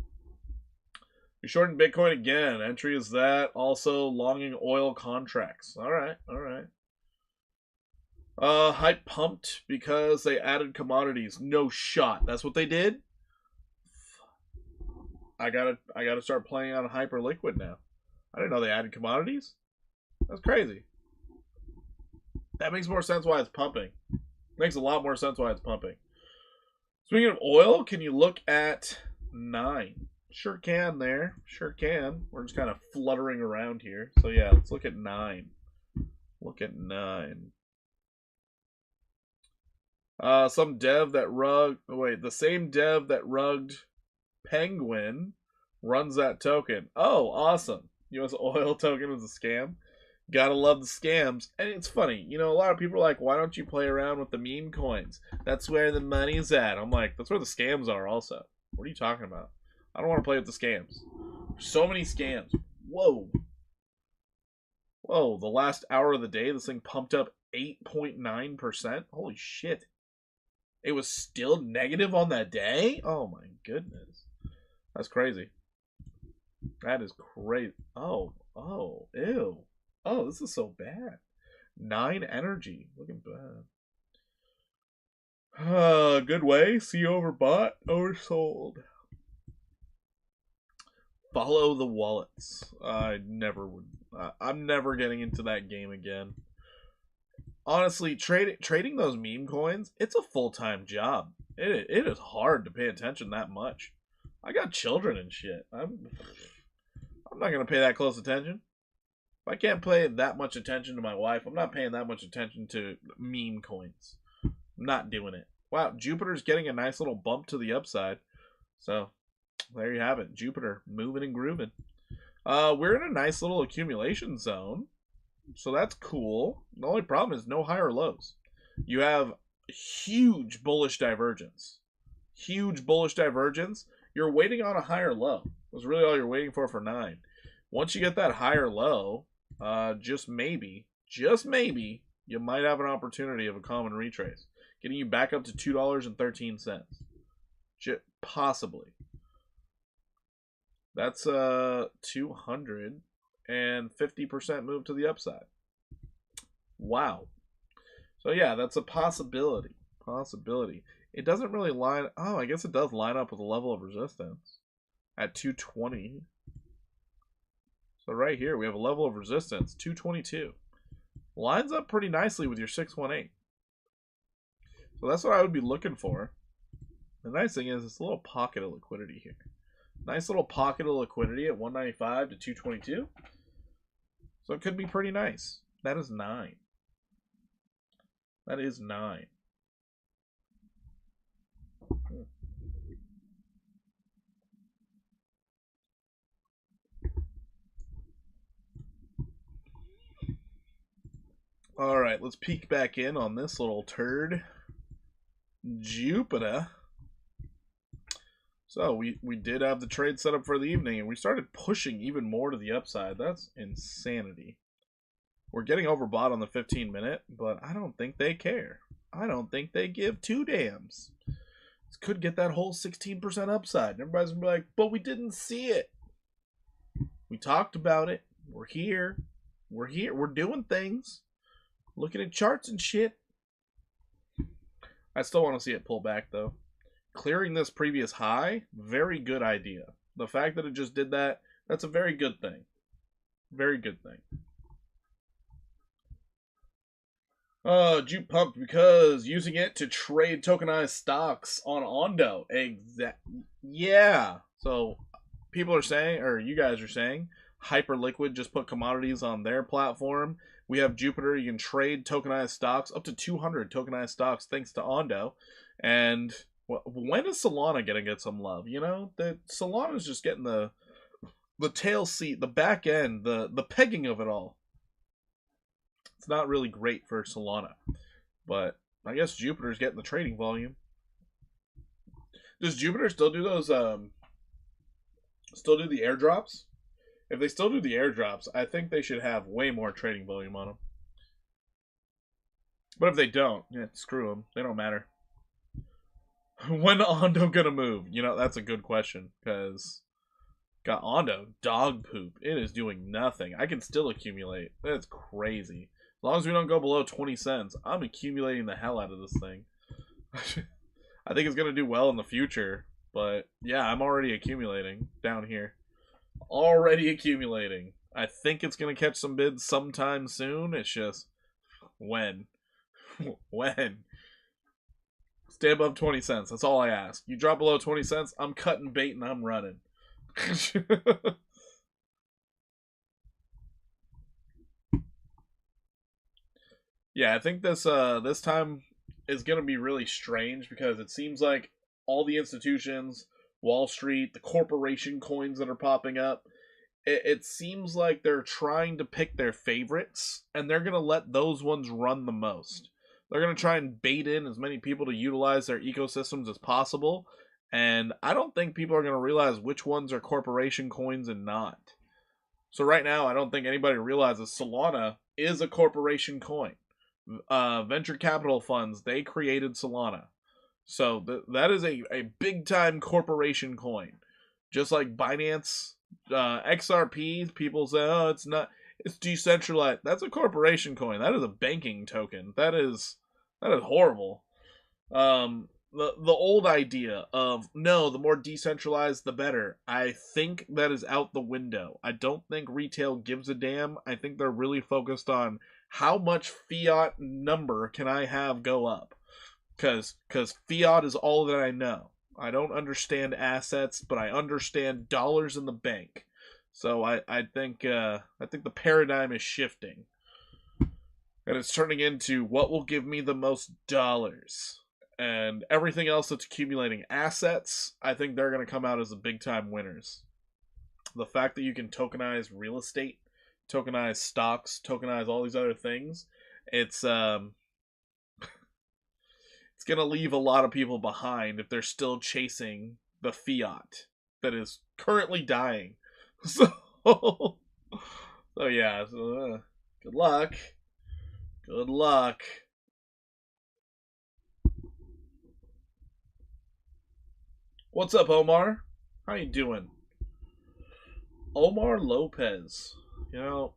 You're shorting Bitcoin again. Entry is that. Also longing oil contracts. Alright. Hype pumped because they added commodities. No shot. That's what they did? I gotta start playing on Hyperliquid now. I didn't know they added commodities. That's crazy. That makes more sense why it's pumping. Makes a lot more sense why it's pumping. Speaking of oil, can you look at 9? Sure can there. Sure can. We're just kind of fluttering around here. So yeah, let's look at 9. Look at 9. Some dev that the same dev that rugged Penguin runs that token. Oh, awesome. US oil token is a scam. Gotta love the scams. And it's funny, a lot of people are like, why don't you play around with the meme coins? That's where the money's at. I'm like, that's where the scams are also. What are you talking about? I don't want to play with the scams. So many scams. Whoa, the last hour of the day, this thing pumped up 8.9%. Holy shit. It was still negative on that day? Oh my goodness. That's crazy. That is crazy. Oh, ew. Oh, this is so bad. 9 energy. Looking bad. Good way. See overbought, oversold. Follow the wallets. I never would. I'm never getting into that game again. Honestly, trading those meme coins, it's a full time job. It is hard to pay attention that much. I got children and shit. I'm not gonna pay that close attention. If I can't pay that much attention to my wife, I'm not paying that much attention to meme coins. I'm not doing it. Wow, Jupiter's getting a nice little bump to the upside. So there you have it. Jupiter moving and grooving. We're in a nice little accumulation zone. So that's cool. The only problem is no higher lows. You have huge bullish divergence. Huge bullish divergence. You're waiting on a higher low. That's really all you're waiting for 9. Once you get that higher low, just maybe, you might have an opportunity of a common retrace. Getting you back up to $2.13. Possibly. That's 250% move to the upside. Wow. So yeah, that's a possibility. It doesn't really line. Oh, I guess it does line up with a level of resistance at 220. So right here we have a level of resistance, 222. Lines up pretty nicely with your 618. So that's what I would be looking for. The nice thing is it's a little pocket of liquidity here. Nice little pocket of liquidity at 195 to 222. So it could be pretty nice. That is 9. That is 9. All right, let's peek back in on this little turd. Jupiter. So we did have the trade set up for the evening, and we started pushing even more to the upside. That's insanity. We're getting overbought on the 15-minute, but I don't think they care. I don't think they give two dams. This could get that whole 16% upside. And everybody's going to be like, but we didn't see it. We talked about it. We're here. We're here. We're doing things. Looking at charts and shit. I still want to see it pull back, though. Clearing this previous high, very good idea. The fact that it just did that, that's a very good thing. Very good thing. Jupe pumped because using it to trade tokenized stocks on Ondo. Yeah. So people are saying, or you guys are saying, Hyperliquid just put Commodities on their platform. We have Jupiter. You can trade tokenized stocks, up to 200 tokenized stocks, thanks to Ondo. And when is Solana gonna get some love? You know, Solana's just getting the tail seat, the back end, the pegging of it all. It's not really great for Solana, but I guess Jupiter's getting the trading volume. Does Jupiter still do those? Still do the airdrops? If they still do the airdrops, I think they should have way more trading volume on them. But if they don't, yeah, screw them. They don't matter. When Ondo gonna move? You know, that's a good question, because got Ondo dog poop. It is doing nothing. I can still accumulate. That's crazy. As long as we don't go below 20 cents, I'm accumulating the hell out of this thing. I think it's gonna do well in the future, but yeah, I'm already accumulating down here. Already accumulating. I think it's gonna catch some bids sometime soon. It's just when. When? Stay above 20 cents. That's all I ask. You drop below 20 cents, I'm cutting bait and I'm running. Yeah, I think this time is going to be really strange because it seems like all the institutions, Wall Street, the corporation coins that are popping up, it seems like they're trying to pick their favorites, and they're going to let those ones run the most. They're going to try and bait in as many people to utilize their ecosystems as possible, and I don't think people are going to realize which ones are corporation coins and not. So right now, I don't think anybody realizes Solana is a corporation coin. Venture capital funds, they created Solana. So that is a big time corporation coin. Just like Binance, XRP, people say, oh, it's not, it's decentralized. That's a corporation coin. That is a banking token. That is horrible. The old idea of no, the more decentralized the better, I think that is out the window. I don't think retail gives a damn. I think they're really focused on how much fiat number can I have go up, because fiat is all that I know. I don't understand assets, but I understand dollars in the bank. So I think the paradigm is shifting, and it's turning into what will give me the most dollars. And everything else that's accumulating assets, I think they're going to come out as the big time winners. The fact that you can tokenize real estate, tokenize stocks, tokenize all these other things, it's it's going to leave a lot of people behind if they're still chasing the fiat that is currently dying. So, so yeah, good luck. Good luck. What's up, Omar? How you doing? Omar Lopez. You know,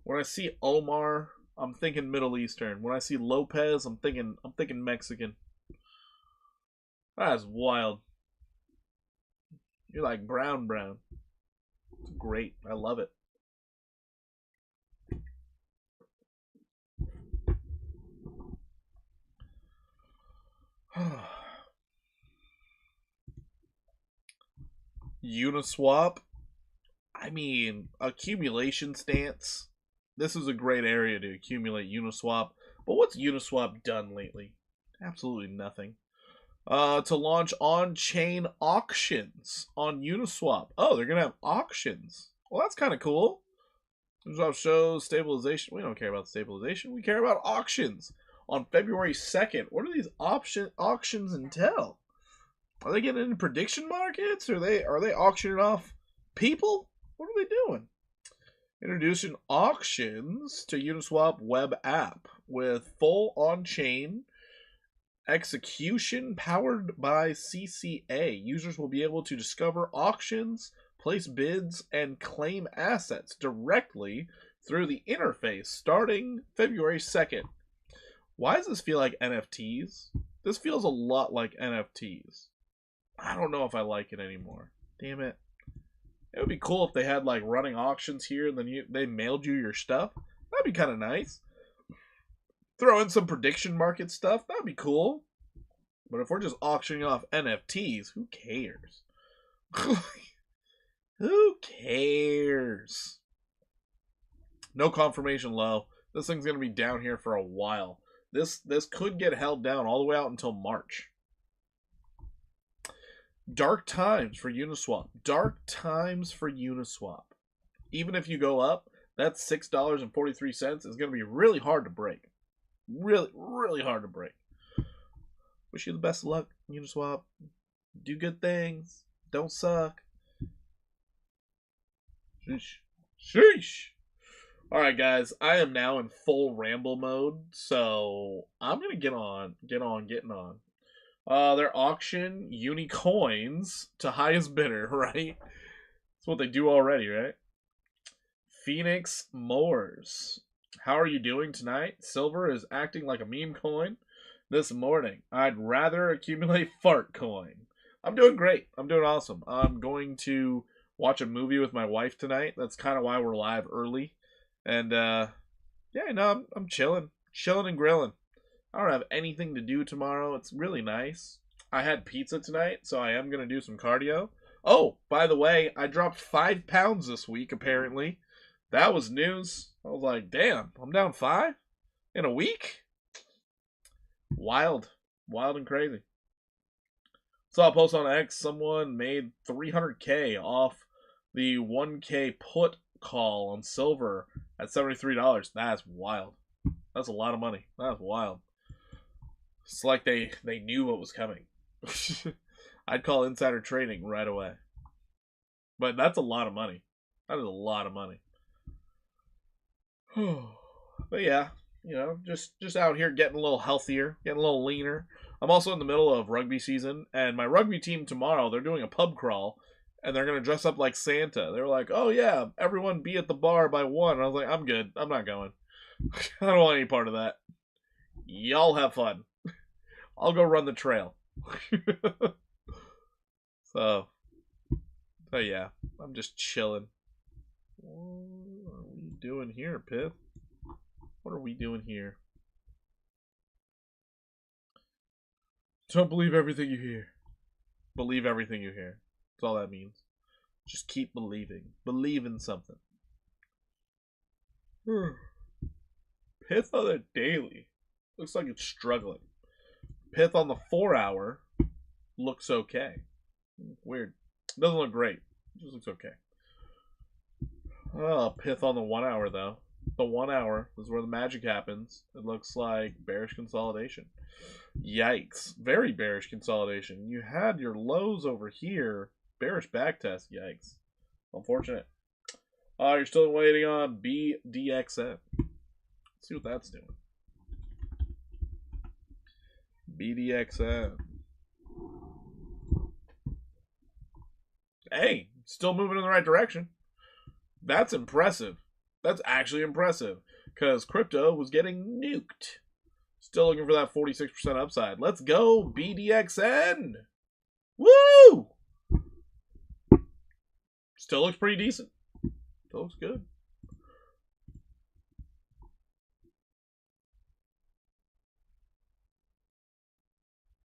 when I see Omar, I'm thinking Middle Eastern. When I see Lopez, I'm thinking Mexican. That's wild. You're like brown brown. It's great. I love it. Uniswap. I mean, accumulation stance. This is a great area to accumulate Uniswap. But what's Uniswap done lately? Absolutely nothing. To launch on-chain auctions on Uniswap. Oh, they're gonna have auctions. Well, that's kind of cool. Uniswap shows stabilization. We don't care about stabilization. We care about auctions on February 2nd. What do these auctions entail? Are they getting into prediction markets? Or are they auctioning off people? What are they doing? Introducing auctions to Uniswap web app with full on-chain execution powered by CCA. Users will be able to discover auctions, place bids, and claim assets directly through the interface starting February 2nd. Why does this feel like NFTs? This feels a lot like NFTs. I don't know if I like it anymore. Damn it. It would be cool if they had like running auctions here and then they mailed you your stuff. That'd be kind of nice. Throw in some prediction market stuff. That'd be cool. But if we're just auctioning off NFTs, who cares? Who cares? No confirmation low. This thing's going to be down here for a while. This could get held down all the way out until March. Dark times for Uniswap. Dark times for Uniswap. Even if you go up, that $6.43 is going to be really hard to break. Really, really hard to break. Wish you the best of luck, Uniswap. Do good things. Don't suck. Sheesh. Sheesh. Alright, guys. I am now in full ramble mode, so I'm going to getting on. They're auction unicoins to highest bidder, right? That's what they do already, right? Phoenix Moors. How are you doing tonight? Silver is acting like a meme coin this morning. I'd rather accumulate fart coin. I'm doing great. I'm doing awesome. I'm going to watch a movie with my wife tonight. That's kind of why we're live early. And yeah, no, I'm chilling and grilling. I don't have anything to do tomorrow. It's really nice. I had pizza tonight, so I am going to do some cardio. Oh, by the way, I dropped 5 pounds this week, apparently. That was news. I was like, damn, I'm down 5 in a week? Wild. Wild and crazy. Saw a post on X. Someone made $300K off the 1K put call on silver at $73. That's wild. That's a lot of money. That's wild. It's like they knew what was coming. I'd call insider trading right away. But that's a lot of money. That is a lot of money. But yeah, you know, just out here getting a little healthier, getting a little leaner. I'm also in the middle of rugby season, and my rugby team tomorrow, they're doing a pub crawl, and they're going to dress up like Santa. They're like, oh yeah, everyone be at the bar by 1. And I was like, I'm good. I'm not going. I don't want any part of that. Y'all have fun. I'll go run the trail. so yeah, I'm just chilling. What are we doing here, Pith? What are we doing here? Don't believe everything you hear. Believe everything you hear. That's all that means. Just keep believing. Believe in something. Pith on the daily. Looks like it's struggling. Pith on the 4 hour looks okay. Weird. Doesn't look great. It just looks okay. Oh, Pith on the 1 hour though. The 1 hour is where the magic happens. It looks like bearish consolidation. Yikes. Very bearish consolidation. You had your lows over here. Bearish backtest. Yikes. Unfortunate. You're still waiting on BDXN. Let's see what that's doing. BDXN. Hey, still moving in the right direction. That's impressive. That's actually impressive. Because crypto was getting nuked. Still looking for that 46% upside. Let's go, BDXN. Woo! Still looks pretty decent. Still looks good.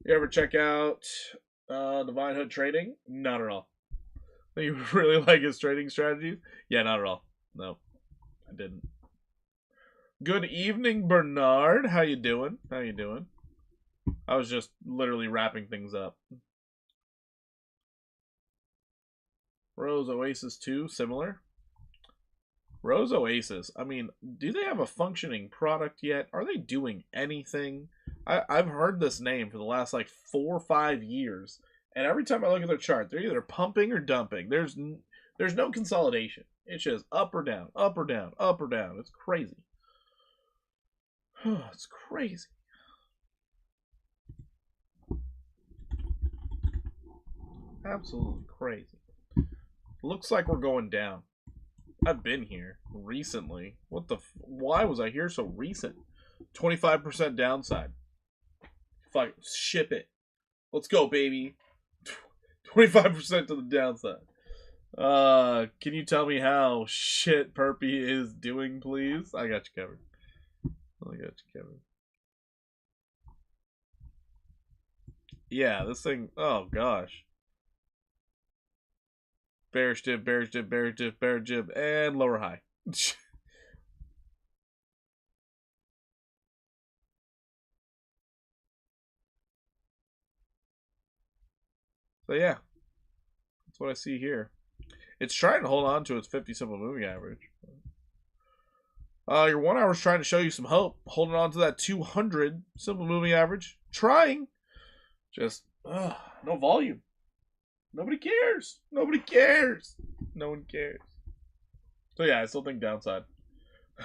You ever check out Divine Hood Trading? Not at all. You really like his trading strategies? Yeah, not at all. No, I didn't. Good evening, Bernard. How you doing? How you doing? I was just literally wrapping things up. Rose Oasis 2, similar. Rose Oasis, I mean, do they have a functioning product yet? Are they doing anything? I've heard this name for the last like 4 or 5 years, and every time I look at their chart, they're either pumping or dumping. There's no consolidation. It's just up or down, up or down, up or down. It's crazy. It's crazy. Absolutely crazy. Looks like we're going down. I've been here recently. What the? Why was I here so recent? 25% downside. Fuck, ship it. Let's go, baby. 25% to the downside. Can you tell me how shit Perpy is doing, please? I got you covered. I got you covered. Yeah, this thing. Oh gosh. Bearish dip, bearish dip, bearish dip, bearish dip, and lower high. So yeah, that's what I see here. It's trying to hold on to its 50 simple moving average. Your 1 hour is trying to show you some hope, holding on to that 200 simple moving average. Trying, just no volume. Nobody cares. Nobody cares. No one cares. So yeah, I still think downside.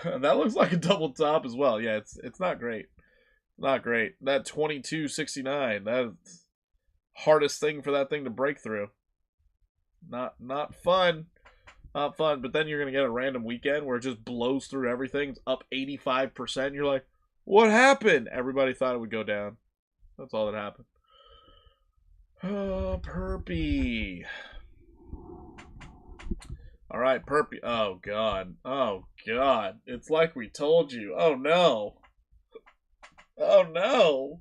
That looks like a double top as well. Yeah, it's not great. Not great. That 22.69. That's hardest thing for that thing to break through. Not fun. Not fun. But then you're gonna get a random weekend where it just blows through everything. It's up 85%. You're like, what happened? Everybody thought it would go down. That's all that happened. Oh, Perpy. All right, Perpy. Oh, God. Oh, God. It's like we told you. Oh, no. Oh, no.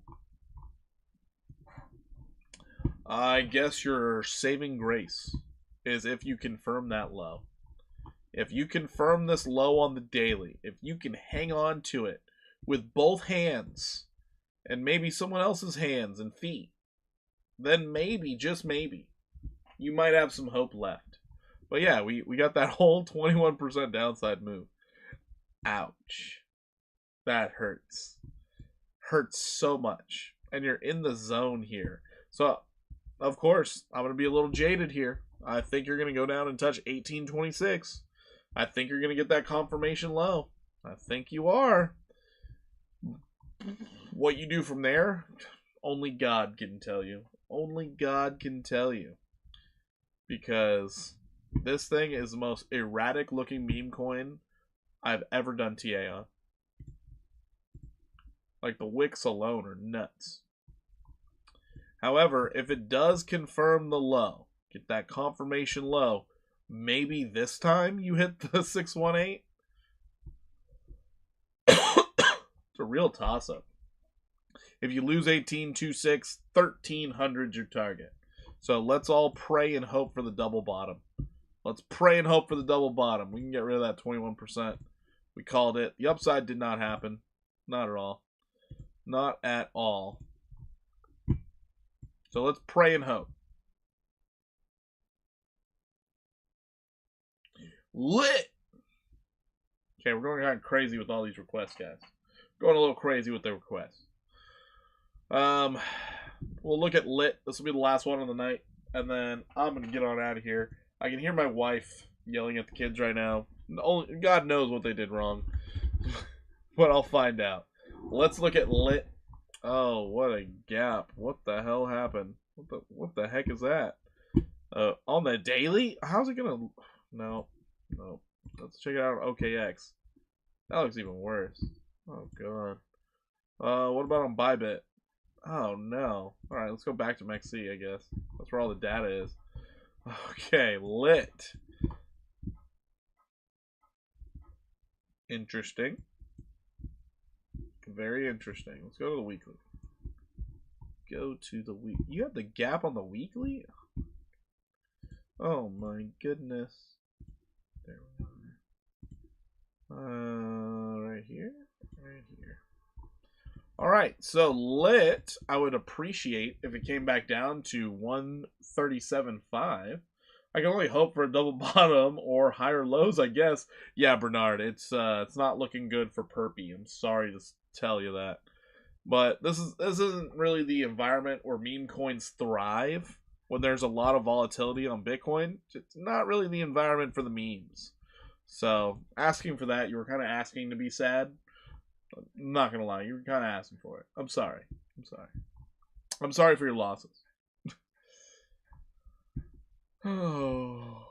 I guess your saving grace is if you confirm that low. If you confirm this low on the daily, if you can hang on to it with both hands and maybe someone else's hands and feet, then maybe, just maybe, you might have some hope left. But yeah, we got that whole 21% downside move. Ouch. That hurts. Hurts so much. And you're in the zone here. So, of course, I'm going to be a little jaded here. I think you're going to go down and touch 1826. I think you're going to get that confirmation low. I think you are. What you do from there, only God can tell you. Only God can tell you. Because this thing is the most erratic looking meme coin I've ever done TA on. Like the wicks alone are nuts. However, if it does confirm the low, get that confirmation low, maybe this time you hit the 618. It's a real toss-up. If you lose 18.26, 1300's your target. So let's all pray and hope for the double bottom. Let's pray and hope for the double bottom. We can get rid of that 21%. We called it. The upside did not happen. Not at all. Not at all. So let's pray and hope. Lit! Okay, we're going kind of crazy with all these requests, guys. Going a little crazy with the requests. We'll look at lit. This will be the last one of the night. And then I'm going to get on out of here. I can hear my wife yelling at the kids right now. Only God knows what they did wrong. But I'll find out. Let's look at lit. Oh, what a gap. What the hell happened? What the heck is that? On the daily? How's it going to... No. Let's check it out on OKX. That looks even worse. Oh, God. What about on Bybit? Oh, no. Alright, let's go back to MEXC, I guess. That's where all the data is. Okay, lit. Interesting. Very interesting. Let's go to the weekly. Go to the week. You have the gap on the weekly? Oh, my goodness. There we are. Right here. Right here. Alright, so lit, I would appreciate if it came back down to 137.5. I can only hope for a double bottom or higher lows, I guess. Yeah, Bernard, it's not looking good for Perpy. I'm sorry to tell you that. But this isn't really the environment where meme coins thrive when there's a lot of volatility on Bitcoin. It's not really the environment for the memes. So, asking for that, you were kind of asking to be sad. I'm not gonna lie, you were kind of asking for it. I'm sorry. I'm sorry for your losses. Oh.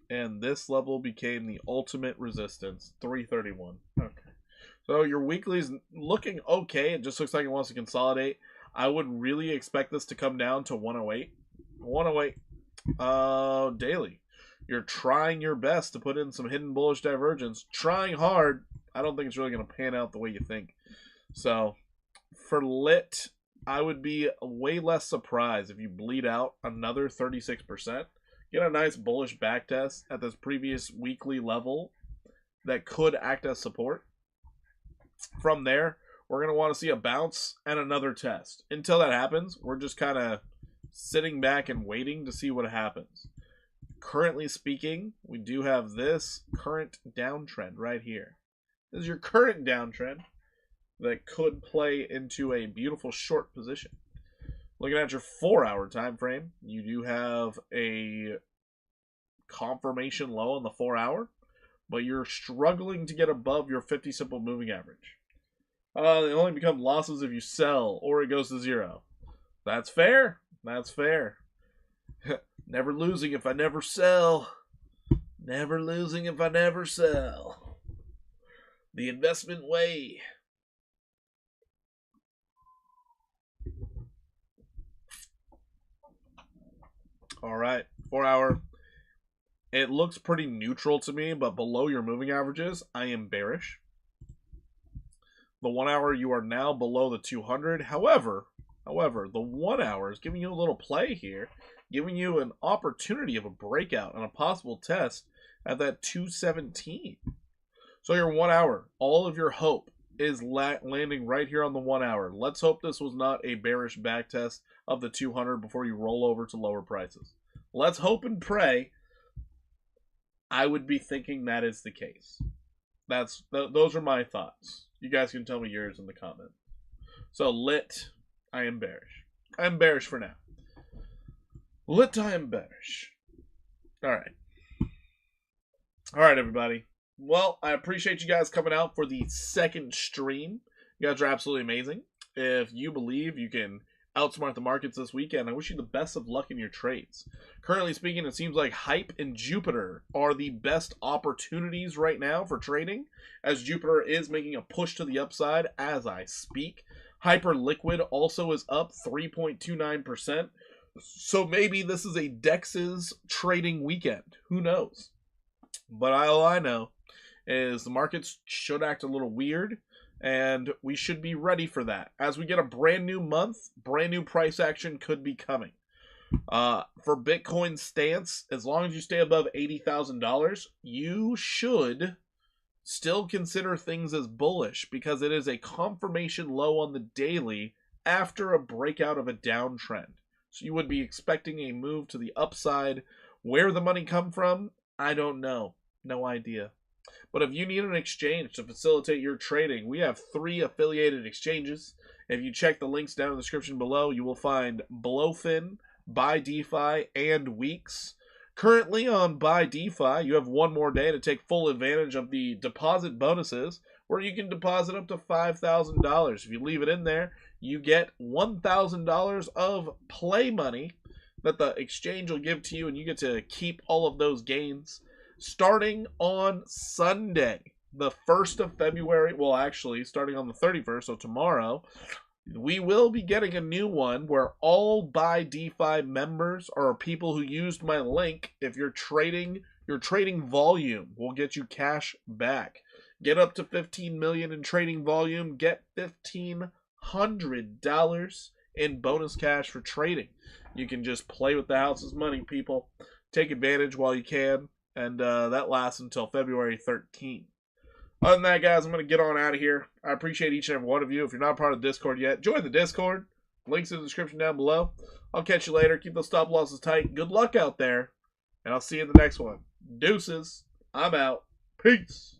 And this level became the ultimate resistance, 331. Okay. So your weekly's looking okay. It just looks like it wants to consolidate. I would really expect this to come down to 108. 108. Daily. You're trying your best to put in some hidden bullish divergence. Trying hard. I don't think it's really going to pan out the way you think. So, for lit, I would be way less surprised if you bleed out another 36%. Get a nice bullish backtest at this previous weekly level that could act as support. From there, we're going to want to see a bounce and another test. Until that happens, we're just kind of sitting back and waiting to see what happens. Currently speaking, we do have this current downtrend right here. This is your current downtrend that could play into a beautiful short position. Looking at your 4-hour time frame, you do have a confirmation low on the 4-hour, but you're struggling to get above your 50 simple moving average. They only become losses if you sell or it goes to zero. That's fair. That's fair. Never losing if I never sell. Never losing if I never sell. The investment way. All right, 4-hour. It looks pretty neutral to me, but below your moving averages, I am bearish. The 1-hour, you are now below the 200. However, the 1-hour is giving you a little play here, giving you an opportunity of a breakout and a possible test at that 217. So your 1-hour, all of your hope is landing right here on the 1-hour. Let's hope this was not a bearish backtest of the 200 before you roll over to lower prices. Let's hope and pray. I would be thinking that is the case. Those are my thoughts. You guys can tell me yours in the comments. So lit, I am bearish. I am bearish for now. Lit, I am bearish. All right, everybody. Well, I appreciate you guys coming out for the second stream. You guys are absolutely amazing. If you believe you can outsmart the markets this weekend. I wish you the best of luck in your trades. Currently speaking, it seems like Hype and Jupiter are the best opportunities right now for trading, as Jupiter is making a push to the upside as I speak. Hyperliquid also is up 3.29%. So maybe this is a DEX's trading weekend. Who knows? But all I know is the markets should act a little weird, and we should be ready for that. As we get a brand new month, brand new price action could be coming. For Bitcoin stance, as long as you stay above $80,000, you should still consider things as bullish, because it is a confirmation low on the daily after a breakout of a downtrend. So you would be expecting a move to the upside. Where the money come from, I don't know. No idea. But if you need an exchange to facilitate your trading, we have 3 affiliated exchanges. If you check the links down in the description below, you will find Blowfin, Buy DeFi, and Weeks. Currently on Buy DeFi, you have one more day to take full advantage of the deposit bonuses, where you can deposit up to $5,000. If you leave it in there, you get $1,000 of play money that the exchange will give to you, and you get to keep all of those gains. Starting on Sunday, the 1st of February, well, actually, starting on the 31st, so tomorrow, we will be getting a new one where all Buy DeFi members or people who used my link, if you're trading, your trading volume will get you cash back. Get up to 15 million in trading volume, get $1,500 in bonus cash for trading. You can just play with the house's money, people. Take advantage while you can. And that lasts until February 13th. Other than that, guys, I'm going to get on out of here. I appreciate each and every one of you. If you're not part of the Discord yet, join the Discord. Links in the description down below. I'll catch you later. Keep those stop losses tight. Good luck out there. And I'll see you in the next one. Deuces. I'm out. Peace.